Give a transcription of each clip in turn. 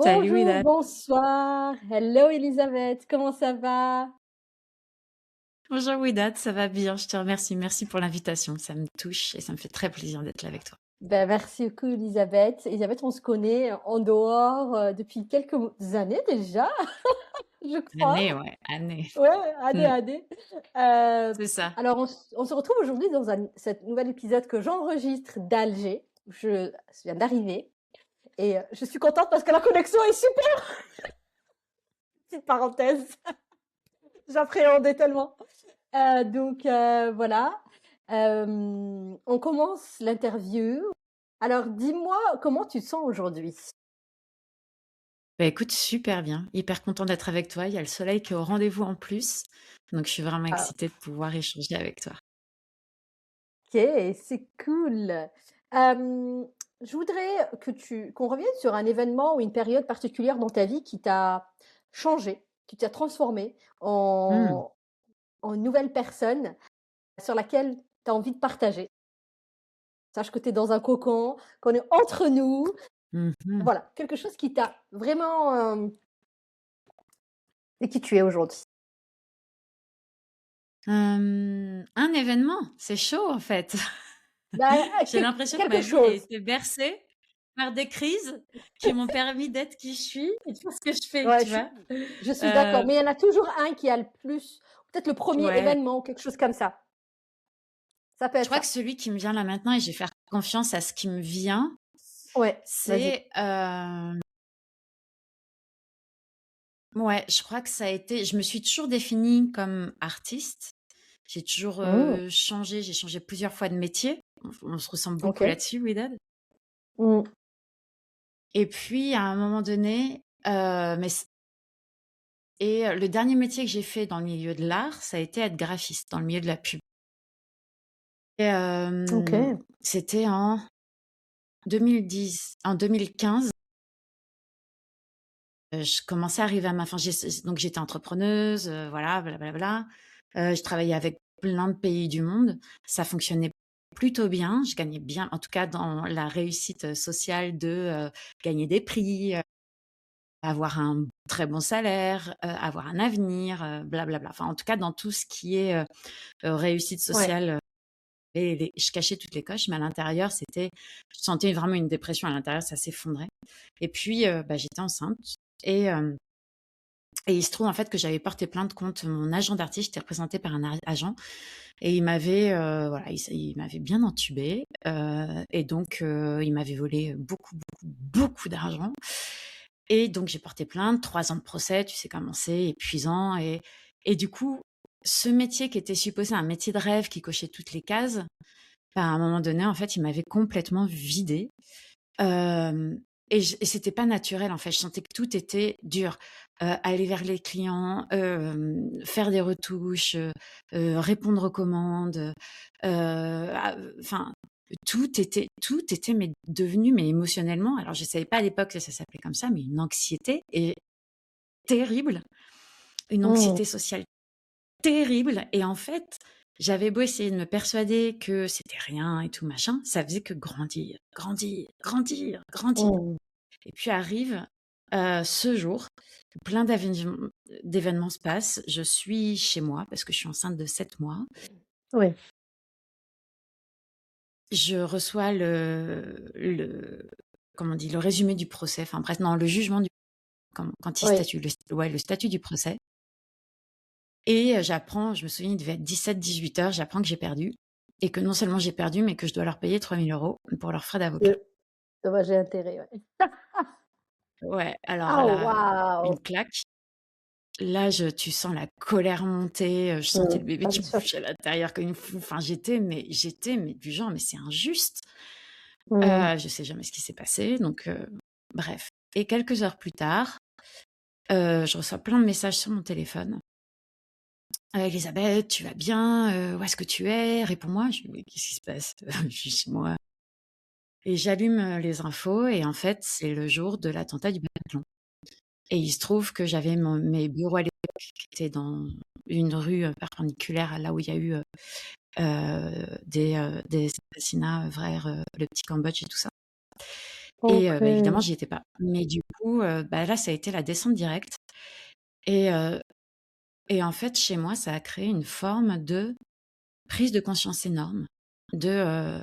Salut Bonjour, Wida. bonsoir. Hello Elisabeth, comment ça va? Bonjour Widad, ça va bien, je te remercie. Merci pour l'invitation, ça me touche et ça me fait très plaisir d'être là avec toi. Ben, merci beaucoup Elisabeth. Elisabeth, on se connaît en dehors depuis quelques années déjà, je crois. Année, ouais, année. Ouais, année, Mm, année. Euh, c'est ça. alors, on se retrouve aujourd'hui dans cet nouvel épisode que j'enregistre d'Alger. Je viens d'arriver et je suis contente parce que la connexion est super. Petite parenthèse, j'appréhendais tellement. Voilà. On commence l'interview. Alors, dis-moi comment tu te sens aujourd'hui? Bah écoute, super bien, hyper content d'être avec toi. Il y a le soleil qui est au rendez-vous en plus, donc je suis vraiment Ah, excitée de pouvoir échanger avec toi. OK, c'est cool. Je voudrais qu'on revienne sur un événement ou une période particulière dans ta vie qui t'a changé, qui t'a transformé Mm, en une nouvelle personne sur laquelle tu as envie de partager. Sache que tu es dans un cocon, qu'on est entre nous. mhm. Voilà, quelque chose qui t'a vraiment, et qui tu es aujourd'hui. Un événement, c'est chaud en fait. Bah, J'ai l'impression que quelque ma vie a chose. été bercée par des crises qui m'ont permis d'être qui je suis et de faire ce que je fais, Ouais, tu vois. je suis d'accord, Euh, mais il y en a toujours un qui a le plus, peut-être le premier ouais, événement ou quelque chose comme ça. Ça peut je être crois que ça. celui qui me vient là maintenant, et je vais faire confiance à ce qui me vient, Ouais, vas-y. c'est, ouais, je crois que ça a été je me suis toujours définie comme artiste. J'ai toujours, Mmh, changé, j'ai changé plusieurs fois de métier. On se ressemble beaucoup OK. là-dessus, Widad. Mmh, Et puis à un moment donné, mais c et le dernier métier que j'ai fait dans le milieu de l'art, ça a été être graphiste dans le milieu de la pub. Et OK. c'était en 2015. Je commençais à arriver à ma fin. Donc j'étais entrepreneuse, voilà, blablabla. Je travaillais avec plein de pays du monde. Ça fonctionnait plutôt bien. Je gagnais bien, en tout cas dans la réussite, sociale de, gagner des prix, avoir un très bon salaire, avoir un avenir, blablabla. Enfin, en tout cas, dans tout ce qui est, réussite Ouais. sociale, et je cachais toutes les coches, mais à l'intérieur, je sentais vraiment une dépression à l'intérieur, ça s'effondrait. Et puis, bah, j'étais enceinte et hem et il se trouve en fait que j'avais porté plainte contre mon agent d'artiste. J'étais représentée par un agent et il m'avait, voilà, il m'avait bien entubée, et donc il m'avait volé beaucoup, beaucoup, beaucoup d'argent. Et donc j'ai porté plainte, 3 ans de procès, tu sais comment c'est, épuisant. Et du coup, ce métier qui était supposé un métier de rêve qui cochait toutes les cases, bah, à un moment donné, en fait, il m'avait complètement vidée. Hem et c'était pas naturel, en fait. Je sentais que tout était dur. Aller vers les clients, faire des retouches, répondre aux commandes, enfin, tout était mais devenu, mais émotionnellement, alors je savais pas à l'époque que ça s'appelait comme ça, mais une anxiété et terrible, une Mmh. anxiété sociale terrible. Et en fait, j'avais beau essayer de me persuader que c'était rien et tout machin, ça faisait que grandir, grandir, grandir, grandir. Mmh. Et puis arrive, ce jour où plein d'événements se passent. Je suis chez moi parce que je suis enceinte de 7 mois. Oui. Je reçois le comment on dit? Le résumé du procès, enfin bref, non, le jugement du quand il Oui. statue, ouais, le statut du procès. Et j'apprends, je me souviens, il devait être 17-18 heures, j'apprends que j'ai perdu et que non seulement j'ai perdu, mais que je dois leur payer 3 000 € pour leurs frais d'avocat. Dommages et intérêts, ouais. Ouais, alors Oh là, waouh! une claque. Là, tu sens la colère monter, je sentais Mmh. le bébé Ah, qui bien sûr. bougeait à l'intérieur comme une fou. Enfin, j'étais du genre: «Mais c'est injuste». Mmh. Je sais jamais ce qui s'est passé, donc bref. Et quelques heures plus tard, je reçois plein de messages sur mon téléphone. «Elisabeth, tu vas bien? Où est-ce que tu es? Réponds-moi». Je dis: «Mais qu'est-ce qui se passe?» Je suis chez moi et j'allume, les infos et en fait, c'est le jour de l'attentat du Bataclan. Et il se trouve que j'avais mes bureaux à l'époque qui étaient dans une rue, perpendiculaire à là où il y a eu, des assassinats vers, le petit Cambodge et tout ça. Évidemment, OK. j'y étais pas. Mais du coup, là, ça a été la descente directe et heu et en fait, chez moi, ça a créé une forme de prise de conscience énorme de,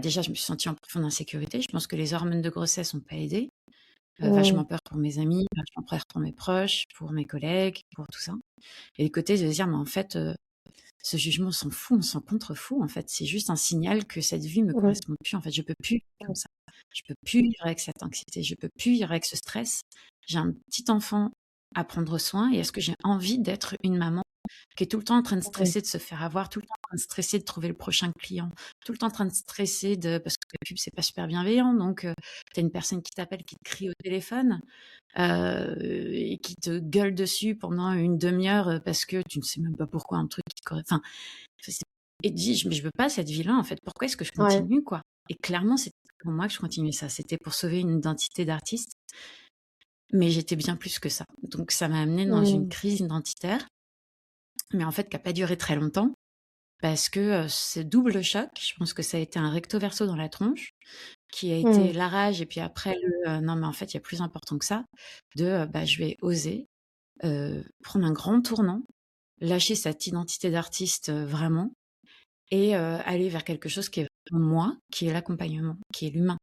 déjà, je me suis sentie en profonde insécurité. Je pense que les hormones de grossesse ont pas aidé. Mmh. Vachement peur pour mes amis, vachement peur pour mes proches, pour mes collègues, pour tout ça. Et le côté de se dire: «Mais en fait, ce jugement, on s'en fout, on s'en contrefout, en fait. C'est juste un signal que cette vie me Mmh. correspond plus. En fait, je peux plus vivre comme Mmh. ça. Je peux plus vivre avec cette anxiété. Je peux plus vivre avec ce stress. J'ai un petit enfant à prendre soin et est-ce que j'ai envie d'être une maman qui est tout le temps en train de Mmh. stresser de se faire avoir, tout le temps en train de stresser de trouver le prochain client, tout le temps en train de stresser de parce que la pub, c'est pas super bienveillant, donc tu as une personne qui t'appelle, qui te crie au téléphone, et qui te gueule dessus pendant une demi-heure, parce que tu ne sais même pas pourquoi un truc qui te enfin, c'est et tu dis: «Mais je veux pas cette vie-là, en fait. Pourquoi est-ce que je Ouais. continue, quoi?» Et clairement, c'était pour moi que je continuais ça. C'était pour sauver une identité d'artiste, mais j'étais bien plus que ça. Donc ça m'a amenée dans une Mmh. crise identitaire, mais en fait qui a pas duré très longtemps parce que, ce double choc, je pense que ça a été un recto verso dans la tronche, qui a été Mmh. la rage et puis après «Non mais en fait, il y a plus important que ça», de, je vais oser, prendre un grand tournant, lâcher cette identité d'artiste, vraiment et aller vers quelque chose qui est vraiment moi, qui est l'accompagnement, qui est l'humain.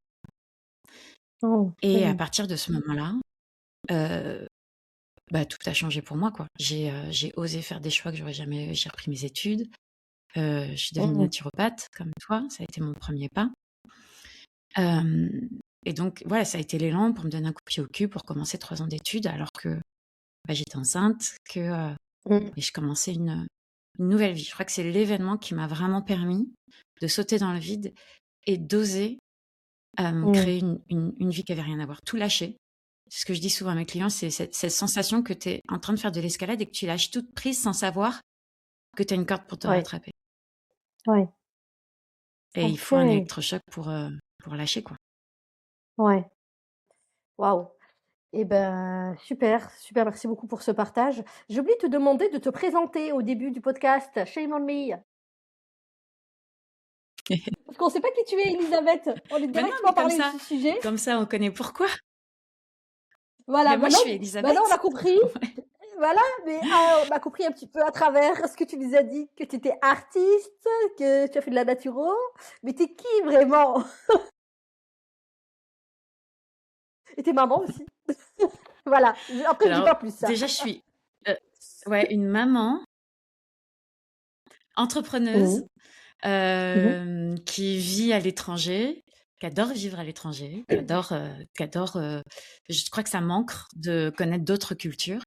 Et à OK. partir de ce moment-là, heu, tout a changé pour moi, quoi. J'ai osé faire des choix que j'ai repris mes études, je suis devenue Mmh. naturopathe comme toi, ça a été mon premier pas. Hem et donc voilà, ça a été l'élan pour me donner un coup de pied au cul pour commencer 3 ans d'études alors que, j'étais enceinte, que, Mmh. et je commençais une nouvelle vie. Je crois que c'est l'événement qui m'a vraiment permis de sauter dans le vide et d'oser, Mmh. créer une vie qui avait rien à voir. Tout lâcher. C'est ce que je dis souvent à mes clients, c'est cette sensation que tu es en train de faire de l'escalade et que tu lâches toute prise sans savoir que tu as une corde pour te Ouais. rattraper. Ouais. Et il faut un OK. électrochoc pour lâcher, quoi. Ouais. Waouh! Et ben, super, super, merci beaucoup pour ce partage. J'ai oublié de te demander de te présenter au début du podcast. Shame on me. Parce qu'on ne sait pas qui tu es, Elisabeth. On est Mais non, mais directement parlé de ce sujet. comme ça, on connaît pourquoi. Voilà, Mais moi, je maintenant, suis maintenant on a Élisabeth. compris. Voilà, mais on a compris un petit peu à travers ce que tu nous as dit, que tu étais artiste, que tu as fait de la naturo. Mais tu es qui vraiment? Et tu es maman aussi. Voilà, après je dis Alors, pas plus ça. déjà, je suis, heu, ouais, une maman entrepreneuse, Mmh. Mmh. qui vit à l'étranger, qui adore vivre à l'étranger, je crois que ça manque de connaître d'autres cultures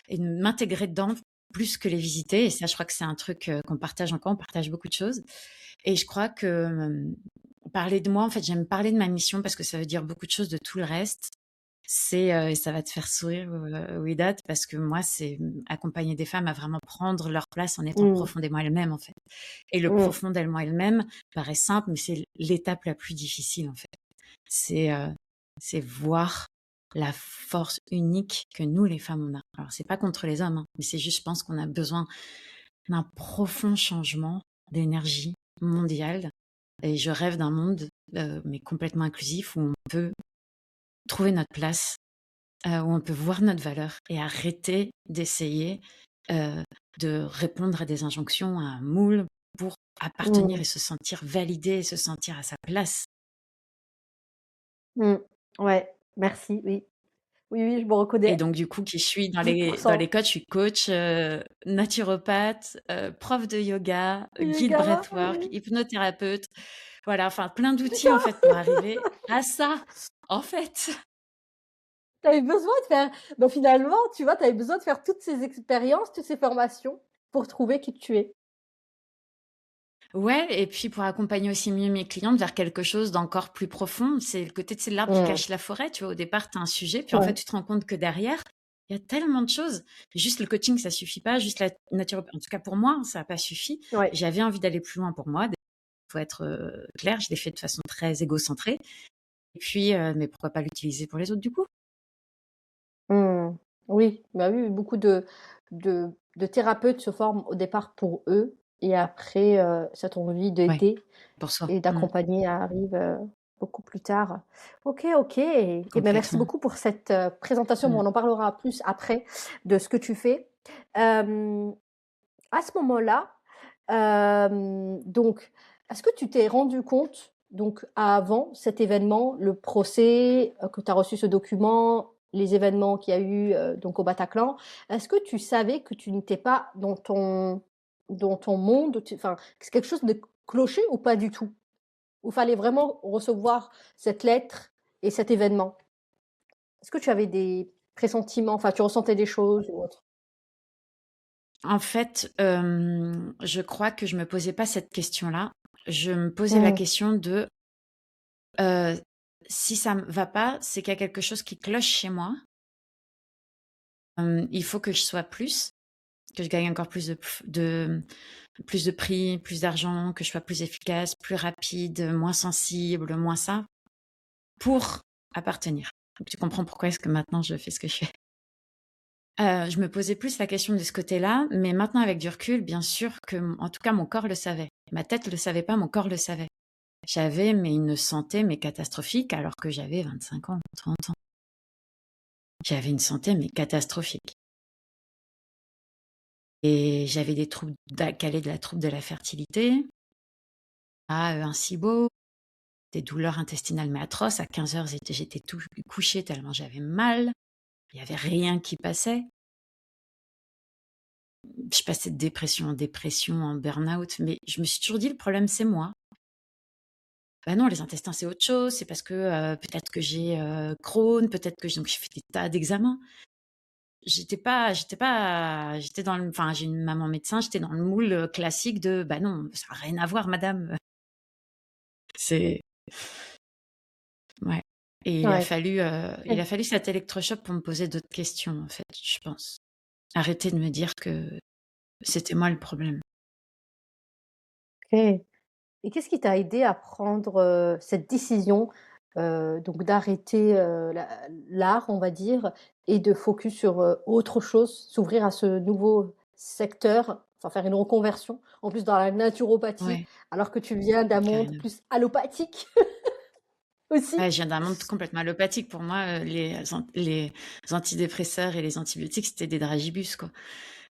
et de m'intégrer dedans plus que les visiter et ça, je crois que c'est un truc, qu'on partage encore, on partage beaucoup de choses et je crois que, parler de moi, en fait, j'aime parler de ma mission parce que ça veut dire beaucoup de choses de tout le reste. C'est, et ça va te faire sourire, Ouidat, parce que moi, c'est, accompagner des femmes à vraiment prendre leur place en étant Mmh. profondément elles-mêmes, en fait. Et le Mmh. profondément elle-même paraît simple, mais c'est l'étape la plus difficile, en fait. C'est, c'est voir la force unique que nous, les femmes, on a. Alors, c'est pas contre les hommes, hein, mais c'est juste, je pense qu'on a besoin d'un profond changement d'énergie mondiale et je rêve d'un monde, mais complètement inclusif où on peut trouver notre place, où on peut voir notre valeur et arrêter d'essayer, heu, de répondre à des injonctions, à un moule pour appartenir Mmh. et se sentir validé et se sentir à sa place. Mmh. Ouais, merci, oui. Oui, oui, je me Et reconnais donc du coup, qui je suis mille dans pourcents. les coachs, je suis coach, naturopathe, prof de yoga, guide Yoga, breathwork, oui. hypnothérapeute. Voilà, enfin plein d'outils en Putain! fait pour arriver à ça, en fait. Tu avais besoin de faire donc finalement, tu vois, tu avais besoin de faire toutes ces expériences, toutes ces formations pour trouver qui tu es. Ouais et puis pour accompagner aussi mieux mes clientes vers quelque chose d'encore plus profond. C'est le côté, tu sais, de l'arbre qui Mmh. cache la forêt, tu vois? Au départ, tu as un sujet, puis en fait, Ouais. tu te rends compte que derrière, il y a tellement de choses. Juste le coaching, ça suffit pas, juste la nature en tout cas pour moi, ça a pas suffi. Ouais. J'avais envie d'aller plus loin pour moi, il faut être, clair, je l'ai fait de façon très égocentrée et puis, mais pourquoi pas l'utiliser pour les autres du coup? Mmh. Oui, bah, oui, beaucoup de thérapeutes se forment au départ pour eux et après, cette envie Ouais, d'aider pour soi. et Mmh. d'accompagner arrive, beaucoup plus tard. OK, OK et ben, merci complètement. beaucoup pour cette, présentation. Bon, Mmh. on en parlera plus après de ce que tu fais. Hem, à ce moment-là, donc est-ce que tu t'es rendu compte, donc avant cet événement, le procès, que tu as reçu ce document, les événements qu'il y a eu, donc au Bataclan, est-ce que tu savais que tu n'étais pas dans ton monde, enfin, que quelque chose de clochait ou pas du tout? Ou fallait vraiment recevoir cette lettre et cet événement? Est-ce que tu avais des pressentiments, enfin, tu ressentais des choses ou autre? En fait, je crois que je me posais pas cette question-là. Je me posais la Mmh. question de, heu, si ça me va pas, c'est qu'il y a quelque chose qui cloche chez moi. Il faut que je sois plus, que je gagne encore plus de prix, plus d'argent, que je sois plus efficace, plus rapide, moins sensible, moins ça, pour appartenir. Donc tu comprends pourquoi est-ce que maintenant je fais ce que je fais. Je me posais plus la question de ce côté-là, mais maintenant avec du recul, bien sûr que en tout cas mon corps le savait. Ma tête le savait pas, mon corps le savait. J'avais mais une santé mais catastrophique alors que j'avais 25 ans, 30 ans. J'avais une santé mais catastrophique et j'avais des troubles qui allaient de la trouble de la fertilité à, un SIBO, des douleurs intestinales mais atroces. À 15 heures, j'étais tout couchée tellement j'avais mal. Il y avait rien qui passait. Je passais de dépression en dépression, en burn-out, mais je me suis toujours dit: «Le problème, c'est moi». Bah non, les intestins, c'est autre chose, c'est parce que, peut-être que j'ai, Crohn, peut-être que j'ai fait des tas d'examens. J'étais dans le enfin, j'ai une maman médecin, j'étais dans le moule, classique de: «Bah non, ça a rien à voir madame». C'est ouais et Ouais. il a fallu cet électrochoc pour me poser d'autres questions, en fait, je pense. Arrêter de me dire que c'était moi le problème. OK. Et qu'est-ce qui t'a aidé à prendre, cette décision, donc d'arrêter, l'art, on va dire et de focus sur, autre chose, s'ouvrir à ce nouveau secteur, enfin faire une reconversion, en plus dans la naturopathie, Ouais, alors que tu viens d'un monde carrément. plus allopathique aussi? Ouais, je viens d'un monde complètement allopathique. Pour moi, les antidépresseurs et les antibiotiques, c'était des dragibus, quoi.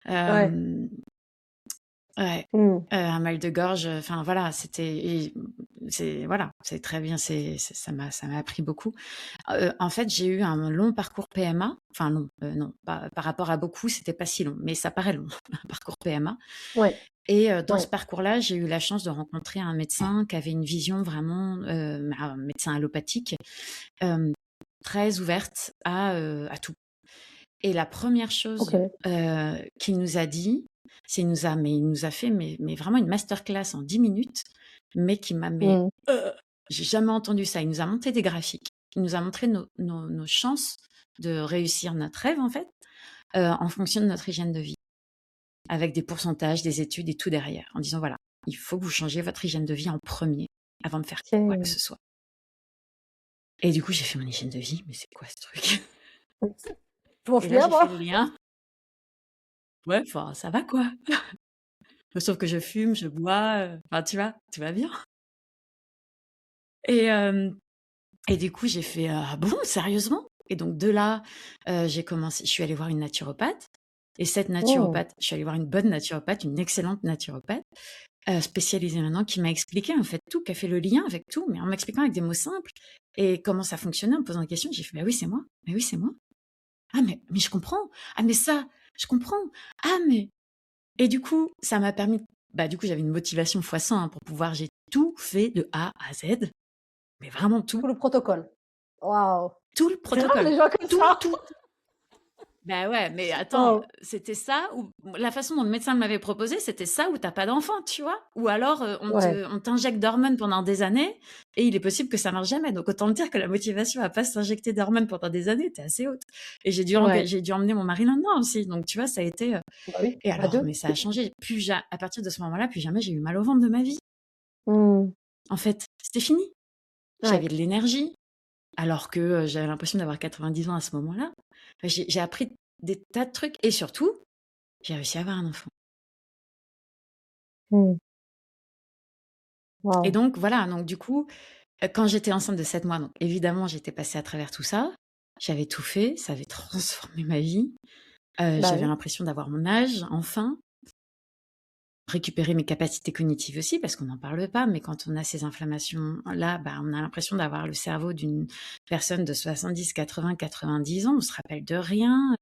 Ouais. Hem, ouais, Mmh. un mal de gorge, enfin voilà, c'est très bien, ça m'a appris beaucoup. En fait, j'ai eu un long parcours PMA, enfin non, non, pas par rapport à beaucoup, c'était pas si long, mais ça paraît long, un parcours PMA Ouais, et dans ce ouais. parcours-là, j'ai eu la chance de rencontrer un médecin qui avait une vision vraiment, un médecin allopathique, hem, très ouverte à tout et la première chose, OK. qu'il nous a dit, il nous a fait mais vraiment une masterclass en 10 minutes, mais qui m'a Mmh. j'ai jamais entendu ça. Il nous a montré des graphiques. Il nous a montré nos chances de réussir notre rêve, en fait, en fonction de notre hygiène de vie, avec des pourcentages, des études et tout derrière, en disant: «Voilà, il faut que vous changiez votre hygiène de vie en premier avant de faire quoi que OK. ce soit». Et du coup, j'ai fait mon hygiène de vie, mais c'est quoi ce truc? Je mange Et là, bien j'ai fait moi. le lien. Ouais, enfin, ça va quoi. Sauf que je fume, je bois, enfin, tu vois? Tout va bien. Et et du coup, j'ai fait: «Ah bon, sérieusement?» Et donc de là, je suis allée voir une naturopathe et cette Mmh. naturopathe je suis allée voir une bonne naturopathe, une excellente naturopathe, spécialisée maintenant qui m'a expliqué, en fait, tout, qui a fait le lien avec tout, mais en m'expliquant avec des mots simples et comment ça fonctionnait, en me posant des questions. J'ai fait: «Bah oui, c'est moi. Mais oui, c'est moi. Ah mais je comprends. Ah mais ça, je comprends. Ah mais» et du coup, ça m'a permis bah, du coup, j'avais une motivation fois 100, hein, pour pouvoir j'ai tout fait de A à Z, mais vraiment tout. Tout le protocole. Waouh! Tout le C'est rare protocole. les gens comme Tout, ça. tout. Bah, ouais, mais attends, Waouh! c'était ça ou la façon dont le médecin m'avait proposé, c'était ça ou tu as pas d'enfant, tu vois? Ou alors, Ouais. on t'injecte d'hormones pendant des années et il est possible que ça marche jamais. Donc autant te dire que la motivation à pas s'injecter d'hormones pendant des années était assez haute et Ouais. j'ai dû emmener mon mari là-dedans aussi. Donc tu vois, ça a été, Bah oui, et à alors 2. mais ça a changé. À partir de ce moment-là, plus jamais j'ai eu mal au ventre de ma vie. Mmh. En fait, c'était fini. Ouais. J'avais de l'énergie. Alors que, j'avais l'impression d'avoir 90 ans à ce moment-là. Enfin, j'ai appris des tas de trucs et surtout, j'ai réussi à avoir un enfant Mmh. et Waouh! donc voilà, donc du coup, Quand j'étais enceinte de 7 mois, donc évidemment, j'étais passée à travers tout ça. J'avais tout fait, ça avait transformé ma vie. Bah J'avais oui. l'impression d'avoir mon âge, enfin. Récupérer mes capacités cognitives aussi, parce qu'on n'en parle pas, mais quand on a ces inflammations-là, bah, on a l'impression d'avoir le cerveau d'une personne de 70, 80, 90 ans. On se rappelle de rien.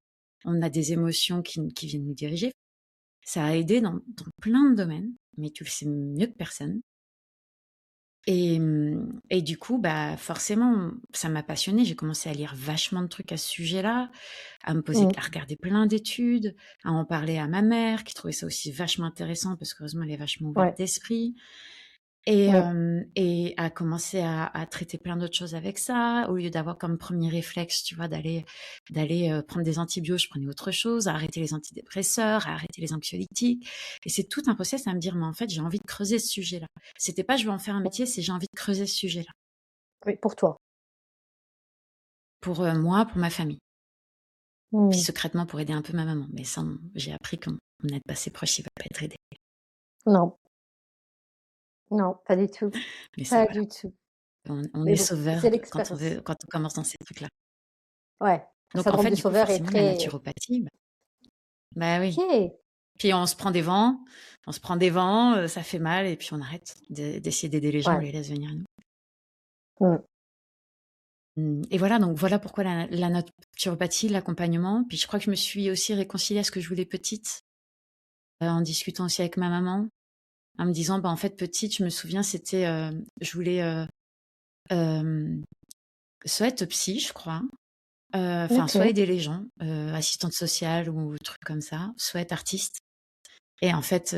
On a des émotions qui viennent nous diriger. Ça a aidé dans plein de domaines, mais tu le sais mieux que personne. Et du coup, bah, forcément, ça m'a passionnée. J'ai commencé à lire vachement de trucs à ce sujet-là, à Mmh. regarder plein d'études, à en parler à ma mère, qui trouvait ça aussi vachement intéressant, parce qu'heureusement, elle est vachement ouverte Ouais. d'esprit. Mmh. Et à commencer à traiter plein d'autres choses avec ça, au lieu d'avoir comme premier réflexe, tu vois, d'aller prendre des antibiotiques, je prenais autre chose, à arrêter les antidépresseurs, à arrêter les anxiolytiques. Et c'est tout un process à me dire, mais en fait, j'ai envie de creuser ce sujet-là. C'était pas je veux en faire un métier, c'est j'ai envie de creuser ce sujet-là. Oui, pour toi. Pour moi, pour ma famille. Puis Mmh. secrètement pour aider un peu ma maman. Mais ça, j'ai appris qu'on n'aide pas ses proches, il va pas être aidé. Non, non, pas du tout. Mais ça, Pas voilà. du tout. On est Mais bon, sauveur c'est l'expérience. quand on commence dans ces trucs-là. Ouais, le Donc en syndrome fait, du du coup, sauveur est forcément, la très naturopathie, bah oui. OK. Puis on se prend des vents, ça fait mal et puis on arrête d'essayer d'aider les gens, on Ouais. les laisse venir à nous. Mmh. Et voilà, donc voilà pourquoi la naturopathie, l'accompagnement. Puis je crois que je me suis aussi réconciliée à ce que je voulais petite, en discutant aussi avec ma maman, en me disant, bah, en fait, petite, je me souviens, c'était, je voulais, hem, soit être psy, je crois, enfin, soit OK. aider les gens, assistante sociale ou trucs comme ça, soit être artiste. Et en fait,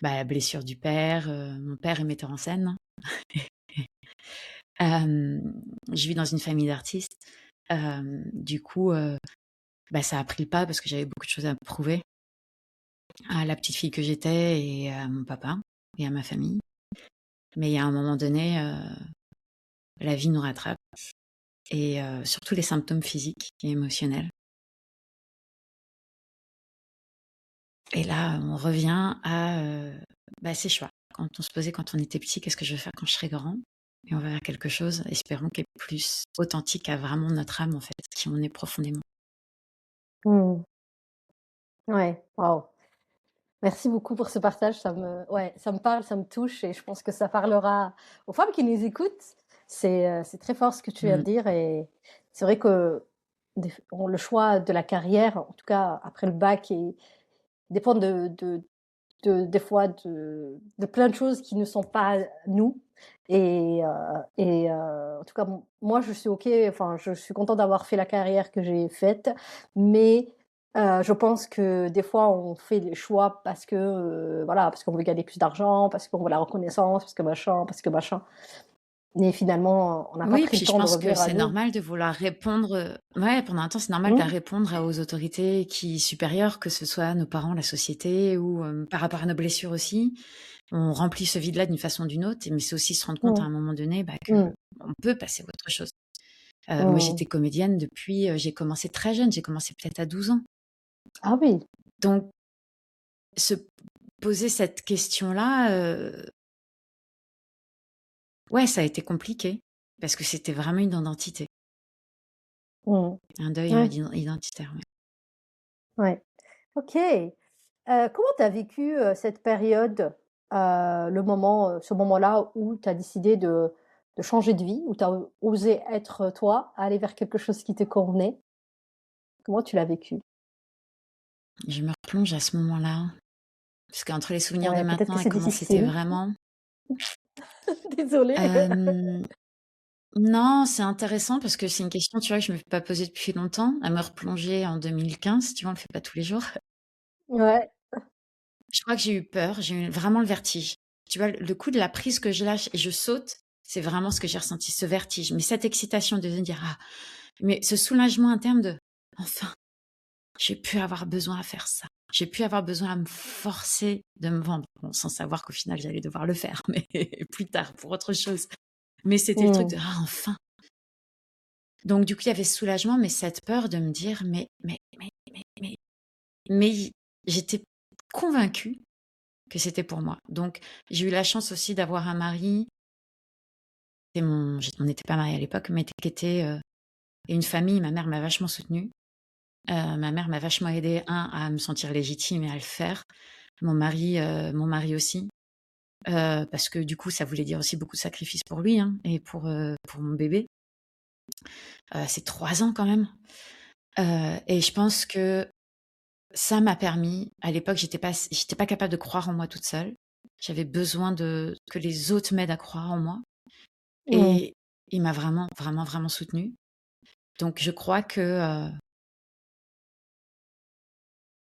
bah, blessure du père, mon père est metteur en scène. Je vis dans une famille d'artistes. Du coup, bah, ça a pris le pas parce que j'avais beaucoup de choses à prouver à la petite fille que j'étais et à mon papa et à ma famille. Mais il y a un moment donné, la vie nous rattrape et surtout les symptômes physiques et émotionnels. Et là, on revient à, bah, ces choix. Quand on se posait quand on était petit: «Qu'est-ce que je veux faire quand je serai grand?» Et on va vers quelque chose, espérons, qui est plus authentique à vraiment notre âme, en fait, qui on est profondément. Mmh. Ouais, waouh. Merci beaucoup pour ce partage. Ça me parle, ça me touche et je pense que ça parlera aux femmes qui nous écoutent. C'est très fort ce que tu viens de Mmh. dire et c'est vrai que le choix de la carrière, en tout cas après le bac, dépend des fois de plein de choses qui ne sont pas nous. En tout cas, moi, je suis OK, enfin, je suis contente d'avoir fait la carrière que j'ai faite, mais je pense que des fois, on fait des choix parce que, voilà, parce qu'on veut gagner plus d'argent, parce qu'on veut la reconnaissance, parce que machin. Mais finalement, on n'a pas Oui, pris le puis je temps de pense que revenir à c'est nous. normal de vouloir répondre, ouais, pendant un temps, c'est normal de Mmh, répondre aux autorités qui supérieures, que ce soit nos parents, la société ou, par rapport à nos blessures aussi. On remplit ce vide-là d'une façon ou d'une autre, mais c'est aussi se rendre compte à mmh, un moment donné, bah, mmh, qu'on peut passer à autre chose. Moi, mmh. j'étais comédienne depuis, j'ai commencé très jeune, j'ai commencé peut-être à 12 ans. Ah oui, Donc se poser cette question-là, ouais, ça a été compliqué parce que c'était vraiment une identité, mmh. un deuil, Ouais, identitaire, ouais. ouais. OK. Comment tu as vécu, cette période, ce moment-là où tu as décidé de changer de vie, où tu as osé être toi, aller vers quelque chose qui te convenait? Comment tu l'as vécu? Je me replonge à ce moment-là, parce qu'entre les souvenirs de Ouais, peut-être que maintenant et c'est comment c'était difficile. vraiment, Désolée. hem, non, c'est intéressant parce que c'est une question, tu vois, que je me suis pas posée depuis longtemps, à me replonger en 2015, tu vois, on le fait pas tous les jours. Ouais. Je crois que j'ai eu peur, j'ai eu vraiment le vertige. Tu vois, le coup de la prise que je lâche et je saute, c'est vraiment ce que j'ai ressenti, ce vertige. Mais cette excitation de se dire: «Ah», mais ce soulagement interne de: «Enfin, j'ai pu avoir besoin à faire ça. J'ai pu avoir besoin à me forcer de me vendre». Bon, sans savoir qu'au final, j'allais devoir le faire, mais plus tard pour autre chose. Mais c'était le truc Mmh. de: «Ah, enfin». Donc du coup, il y avait ce soulagement, mais cette peur de me dire: Mais j'étais convaincue que c'était pour moi. Donc j'ai eu la chance aussi d'avoir un mari on n'était pas mariés à l'époque, mais qui était une famille. Ma mère m'a vachement soutenue. Ma mère m'a vachement aidée, à me sentir légitime et à le faire. Mon mari aussi. Parce que du coup, ça voulait dire aussi beaucoup de sacrifices pour lui, hein, et pour mon bébé. C'est 3 ans quand même. Et je pense que ça m'a permis. À l'époque, j'étais pas capable de croire en moi toute seule. J'avais besoin que les autres m'aident à croire en moi. Mmh. Et il m'a vraiment, vraiment, vraiment soutenue. Donc, je crois que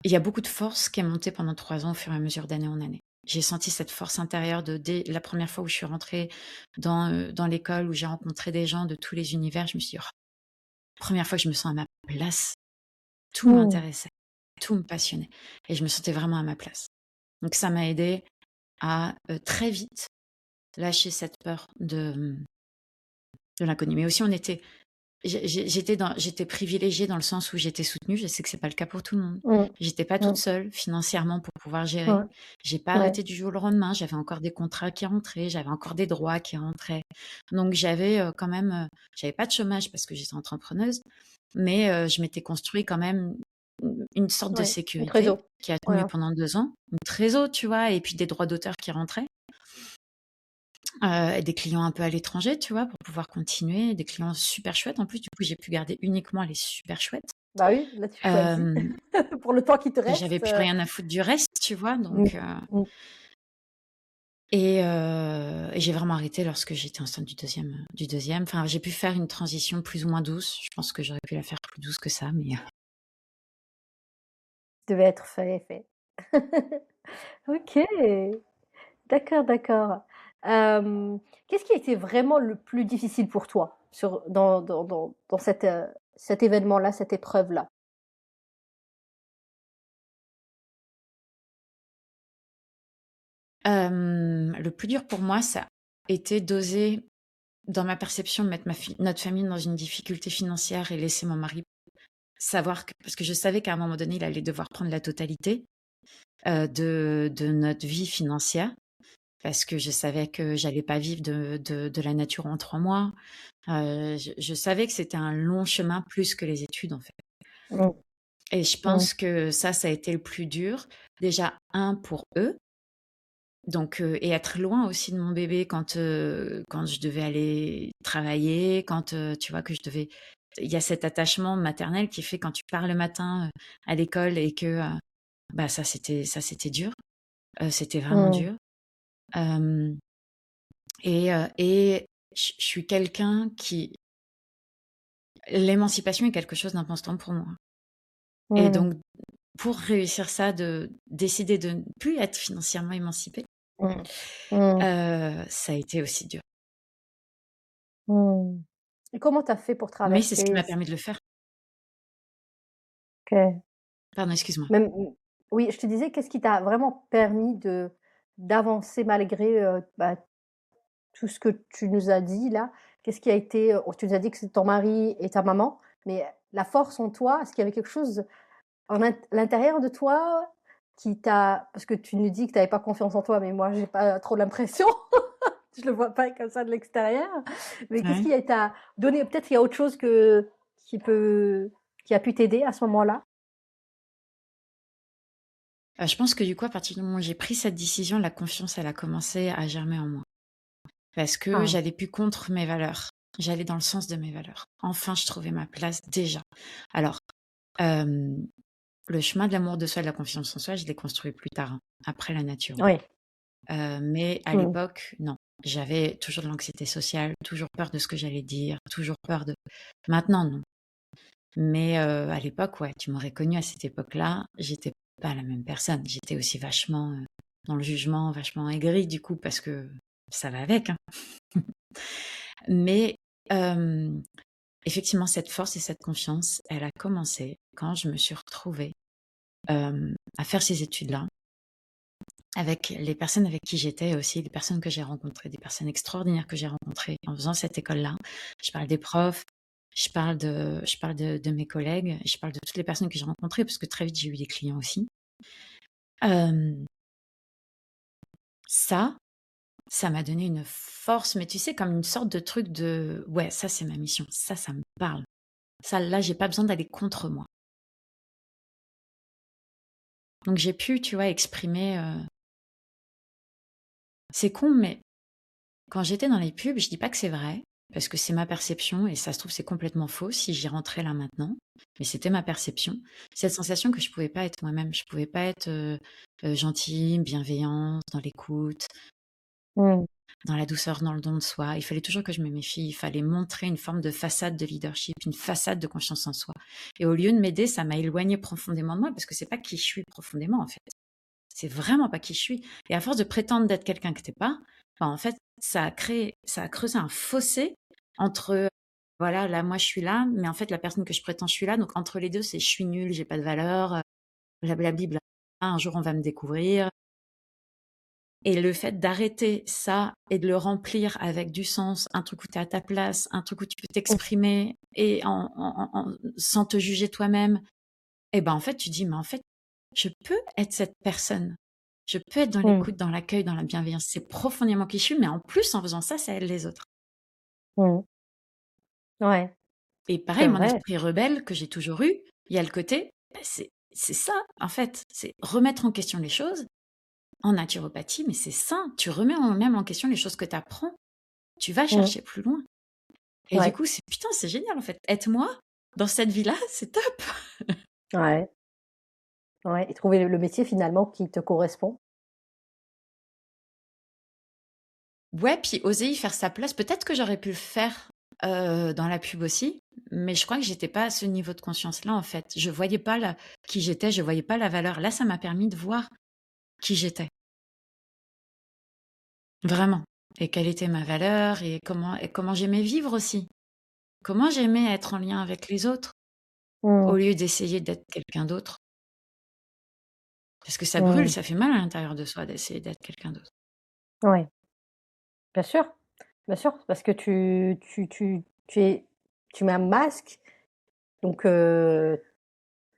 il y a beaucoup de force qui est montée pendant 3 ans au fur et à mesure d'année en année. J'ai senti cette force intérieure dès la première fois où je suis rentrée dans l'école, où j'ai rencontré des gens de tous les univers. Je me suis dit: «Oh, première fois que je me sens à ma place». Tout Mmh. m'intéressait, tout me passionnait et je me sentais vraiment à ma place. Donc ça m'a aidée à, très vite lâcher cette peur de l'inconnu. Mais aussi j'étais privilégiée dans le sens où j'étais soutenue. Je sais que c'est pas le cas pour tout le monde. Mmh. J'étais pas toute Mmh. seule financièrement pour pouvoir gérer. Ouais. J'ai pas Ouais. arrêté du jour au lendemain. J'avais encore des contrats qui rentraient, j'avais encore des droits qui rentraient. Donc j'avais, quand même, j'avais pas de chômage parce que j'étais entrepreneuse, mais je m'étais construit quand même une sorte de Ouais. Une sécurité trésor. qui a tenu Voilà. pendant 2 ans. Une trésor, tu vois? Et puis des droits d'auteur qui rentraient. Et des clients un peu à l'étranger, tu vois? Pour pouvoir continuer, des clients super chouettes. En plus, du coup, j'ai pu garder uniquement les super chouettes. Bah oui, là tu choisis Hem, pour le temps qui te J'avais reste. plus rien à foutre du reste, tu vois? Mmh. Donc Mmh. et j'ai vraiment arrêté lorsque j'étais enceinte du deuxième. Enfin, j'ai pu faire une transition plus ou moins douce. Je pense que j'aurais pu la faire plus douce que ça, mais Devait être fait. OK. D'accord, d'accord. Qu'est-ce qui a été vraiment le plus difficile pour toi dans cet événement-là, cette épreuve-là? le plus dur pour moi, ça a été d'oser, dans ma perception, mettre notre famille dans une difficulté financière et laisser mon mari savoir que, parce que je savais qu'à un moment donné, il allait devoir prendre la totalité, de notre vie financière, parce que je savais que j'allais pas vivre de la nature en 3 mois. Je savais que c'était un long chemin plus que les études, en fait. Mmh. Et je Mmh. pense que ça a été le plus dur. Déjà, pour eux, donc et être loin aussi de mon bébé quand je devais aller travailler, quand, tu vois, que je devais il y a cet attachement maternel qui fait quand tu pars le matin, à l'école et que, bah, ça c'était dur, c'était vraiment Mmh. dur. Hem et je suis quelqu'un qui l'émancipation est quelque chose d'important pour moi et Mmh. donc pour réussir ça, de décider de ne plus être financièrement émancipée, Mmh. Mmh. ça a été aussi dur. Mmh. Et comment tu as fait pour Mais c'est ce qui traverser m'a c permis de le faire. OK. Pardon, excuse-moi. Même oui, je te disais, qu'est-ce qui t'a vraiment permis d'avancer malgré, bah, tout ce que tu nous as dit là? Qu'est-ce qui a été, tu nous as dit que c'est ton mari et ta maman, mais la force en toi, est-ce qu'il y avait quelque chose à l'intérieur de toi qui t'a parce que tu nous dis que tu avais pas confiance en toi, mais moi j'ai pas trop l'impression, je le vois pas comme ça de l'extérieur. Mais qu'est-ce Ouais. qui t'a donné peut-être il y a autre chose qui peut qui a pu t'aider à ce moment-là? Je pense que du coup, à partir du moment où j'ai pris cette décision, la confiance, elle a commencé à germer en moi. Parce que Ah. j'allais plus contre mes valeurs. J'allais dans le sens de mes valeurs. Enfin, je trouvais ma place déjà. Alors, hem, le chemin de l'amour de soi et de la confiance en soi, je l'ai construit plus tard, hein, après la nature. Oui. Mais à Mmh. l'époque, non. J'avais toujours de l'anxiété sociale, toujours peur de ce que j'allais dire, toujours peur de maintenant, non. Mais à l'époque, ouais, tu m'aurais connue à cette époque-là, j'étais pas la même personne. J'étais aussi vachement, dans le jugement, vachement aigrie du coup parce que ça va avec, hein. Mais hem, effectivement, cette force et cette confiance, elle a commencé quand je me suis retrouvée, à faire ces études-là, avec les personnes avec qui j'étais et aussi les personnes que j'ai rencontrées, des personnes extraordinaires que j'ai rencontrées en faisant cette école-là. Je parle des profs, je parle de mes collègues, je parle de toutes les personnes que j'ai rencontrées parce que très vite j'ai eu des clients aussi. Hem, Ça, ça m'a donné une force, mais tu sais, comme une sorte de truc de ouais, ça c'est ma mission, ça me parle. Ça, là, j'ai pas besoin d'aller contre moi. Donc j'ai pu, tu vois, exprimer. C'est con, mais quand j'étais dans les pubs, je dis pas que c'est vrai, parce que c'est ma perception et ça se trouve c'est complètement faux si j'y rentrais là maintenant. Mais c'était ma perception. Cette sensation que je pouvais pas être moi-même, je pouvais pas être gentille, bienveillante, dans l'écoute, Mmh. dans la douceur, dans le don de soi. Il fallait toujours que je me méfie. Il fallait montrer une forme de façade de leadership, une façade de confiance en soi. Et au lieu de m'aider, ça m'a éloigné profondément de moi parce que c'est pas qui je suis profondément en fait. C'est vraiment pas qui je suis. Et à force de prétendre d'être quelqu'un que t'es pas, ben, en fait, ça a creusé un fossé entre, voilà, là, moi, je suis là, mais en fait, la personne que je prétends, je suis là. Donc, entre les deux, c'est je suis nulle, j'ai pas de valeur, blablabli, blabla. Un jour, on va me découvrir. Et le fait d'arrêter ça et de le remplir avec du sens, un truc où tu es à ta place, un truc où tu peux Mmh. t'exprimer et sans te juger toi-même, et ben en fait, tu dis, mais en fait, je peux être cette personne. Je peux être dans Mmh. l'écoute, dans l'accueil, dans la bienveillance. C'est profondément qui je suis, mais en plus, en faisant ça, ça aide les autres. Mmh. Ouais, Et c'est pareil, mon vrai. esprit rebelle que j'ai toujours eu, il y a le côté, bah, c'est ça, en fait. C'est remettre en question les choses. En naturopathie, mais c'est ça. Tu remets même en question les choses que tu apprends. Tu vas Mmh. chercher plus loin. Et du Ouais, coup, putain, c'est génial, en fait. Être moi, dans cette vie-là, c'est top. ouais, ouais et trouver le métier finalement qui te correspond. Ouais, puis oser y faire sa place. Peut-être que j'aurais pu le faire dans la pub aussi, mais je crois que j'étais pas à ce niveau de conscience-là, en fait. Je voyais pas qui j'étais, je voyais pas la valeur. Là, ça m'a permis de voir qui j'étais, vraiment. Et quelle était ma valeur et comment j'aimais vivre aussi. Comment j'aimais être en lien avec les autres, au Mmh. lieu d'essayer d'être quelqu'un d'autre. Parce que ça brûle, Mmh. ça fait mal à l'intérieur de soi d'essayer d'être quelqu'un d'autre. Ouais, bien sûr, parce que tu es tu mets un masque, donc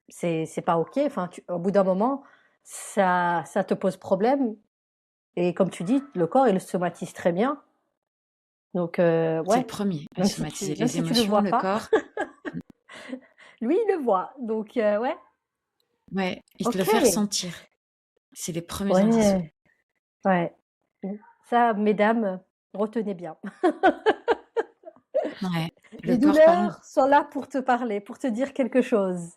c'est pas OK. Enfin, au bout d'un moment, ça te pose problème et comme tu dis, le corps, il le somatise très bien. Donc C'est le ouais, premier à somatiser même les si tu le émotions, vois le pas, corps. Mmh. lui, il le voit. Donc ouais, Ouais, il te le fait OK. ressentir. C'est les premiers indices, ouais. Ouais, ouais. Mmh. Ça, mesdames, retenez bien. Ouais, le Les corps parle. douleurs sont là pour te parler, pour te dire quelque chose.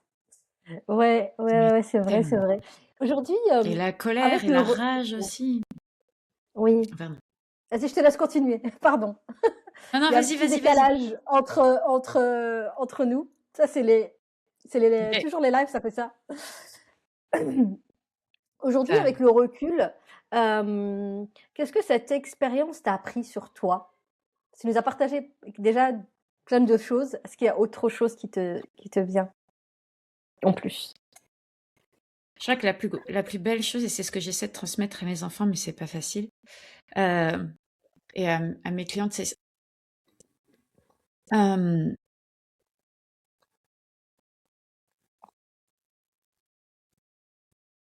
Ouais, ouais, Mais ouais, ouais, c'est vrai, c'est tellement. vrai. Aujourd'hui, Et la colère avec et le la re rage aussi. oui, Pardon. vas-y, je te laisse continuer, pardon. Non, non, Il y a un vas-y, petit vas-y, vas-y. décalage entre nous. Ça, c'est OK. toujours les lives, ça fait ça. Aujourd'hui, Ça avec le recul, qu'est-ce que cette expérience t'a appris sur toi? Tu nous as partagé déjà plein de choses. Est-ce qu'il y a autre chose qui te vient en plus? je crois que la plus belle chose et c'est ce que j'essaie de transmettre à mes enfants, mais c'est pas facile, heu et à mes clientes, c'est hem,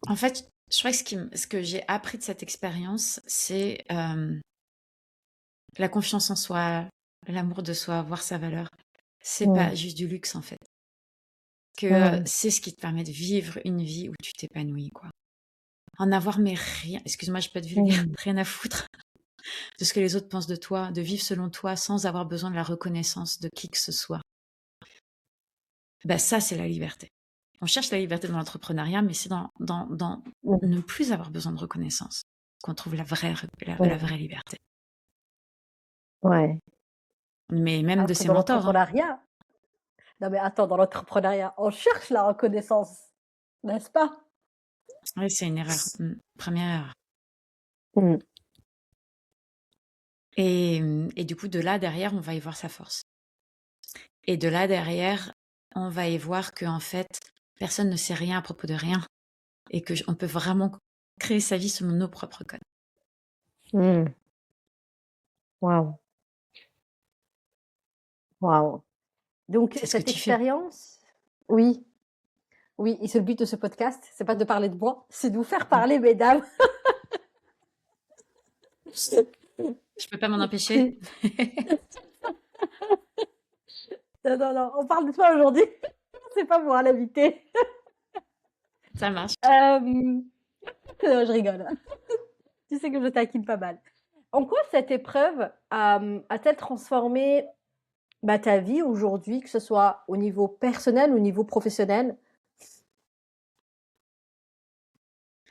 en fait, je crois que ce que j'ai appris de cette expérience, c'est, la confiance en soi, l'amour de soi, voir sa valeur. C'est Mmh. pas juste du luxe, en fait. Que, Mmh. c'est ce qui te permet de vivre une vie où tu t'épanouis, quoi. En avoir mais rien excuse-moi, je peux être vulgaire, Mmh. rien à foutre de ce que les autres pensent de toi, de vivre selon toi sans avoir besoin de la reconnaissance de qui que ce soit. Bah, ça, c'est la liberté. On cherche la liberté dans l'entrepreneuriat, mais c'est dans Mmh. ne plus avoir besoin de reconnaissance qu'on trouve la Mmh. vraie liberté. Ouais. Mais même de Alors que ses dans mentors, hein. l'entrepreneuriat non mais attends, dans l'entrepreneuriat, on cherche la reconnaissance, n'est-ce pas? Ouais, c'est une erreur. 1re erreur. Mmh. Et du coup, de là, derrière, on va y voir sa force. Et de là, derrière, on va y voir qu'en fait, personne ne sait rien à propos de rien et qu'on peut vraiment créer sa vie selon nos propres codes. Mmh. Waouh, waouh. Donc C'est ce que cette tu fais. expérience oui, oui et c'est le but de ce podcast, c'est pas de parler de moi, c'est de vous faire Mmh. parler mesdames. Je peux pas m'en empêcher. Si. Non, non, non, on parle de toi aujourd'hui. C'est pas moi l'invité. Ça marche. Non, je rigole. Tu sais que je taquine pas mal. En quoi cette épreuve a-t-elle transformé ta vie aujourd'hui, que ce soit au niveau personnel ou au niveau professionnel?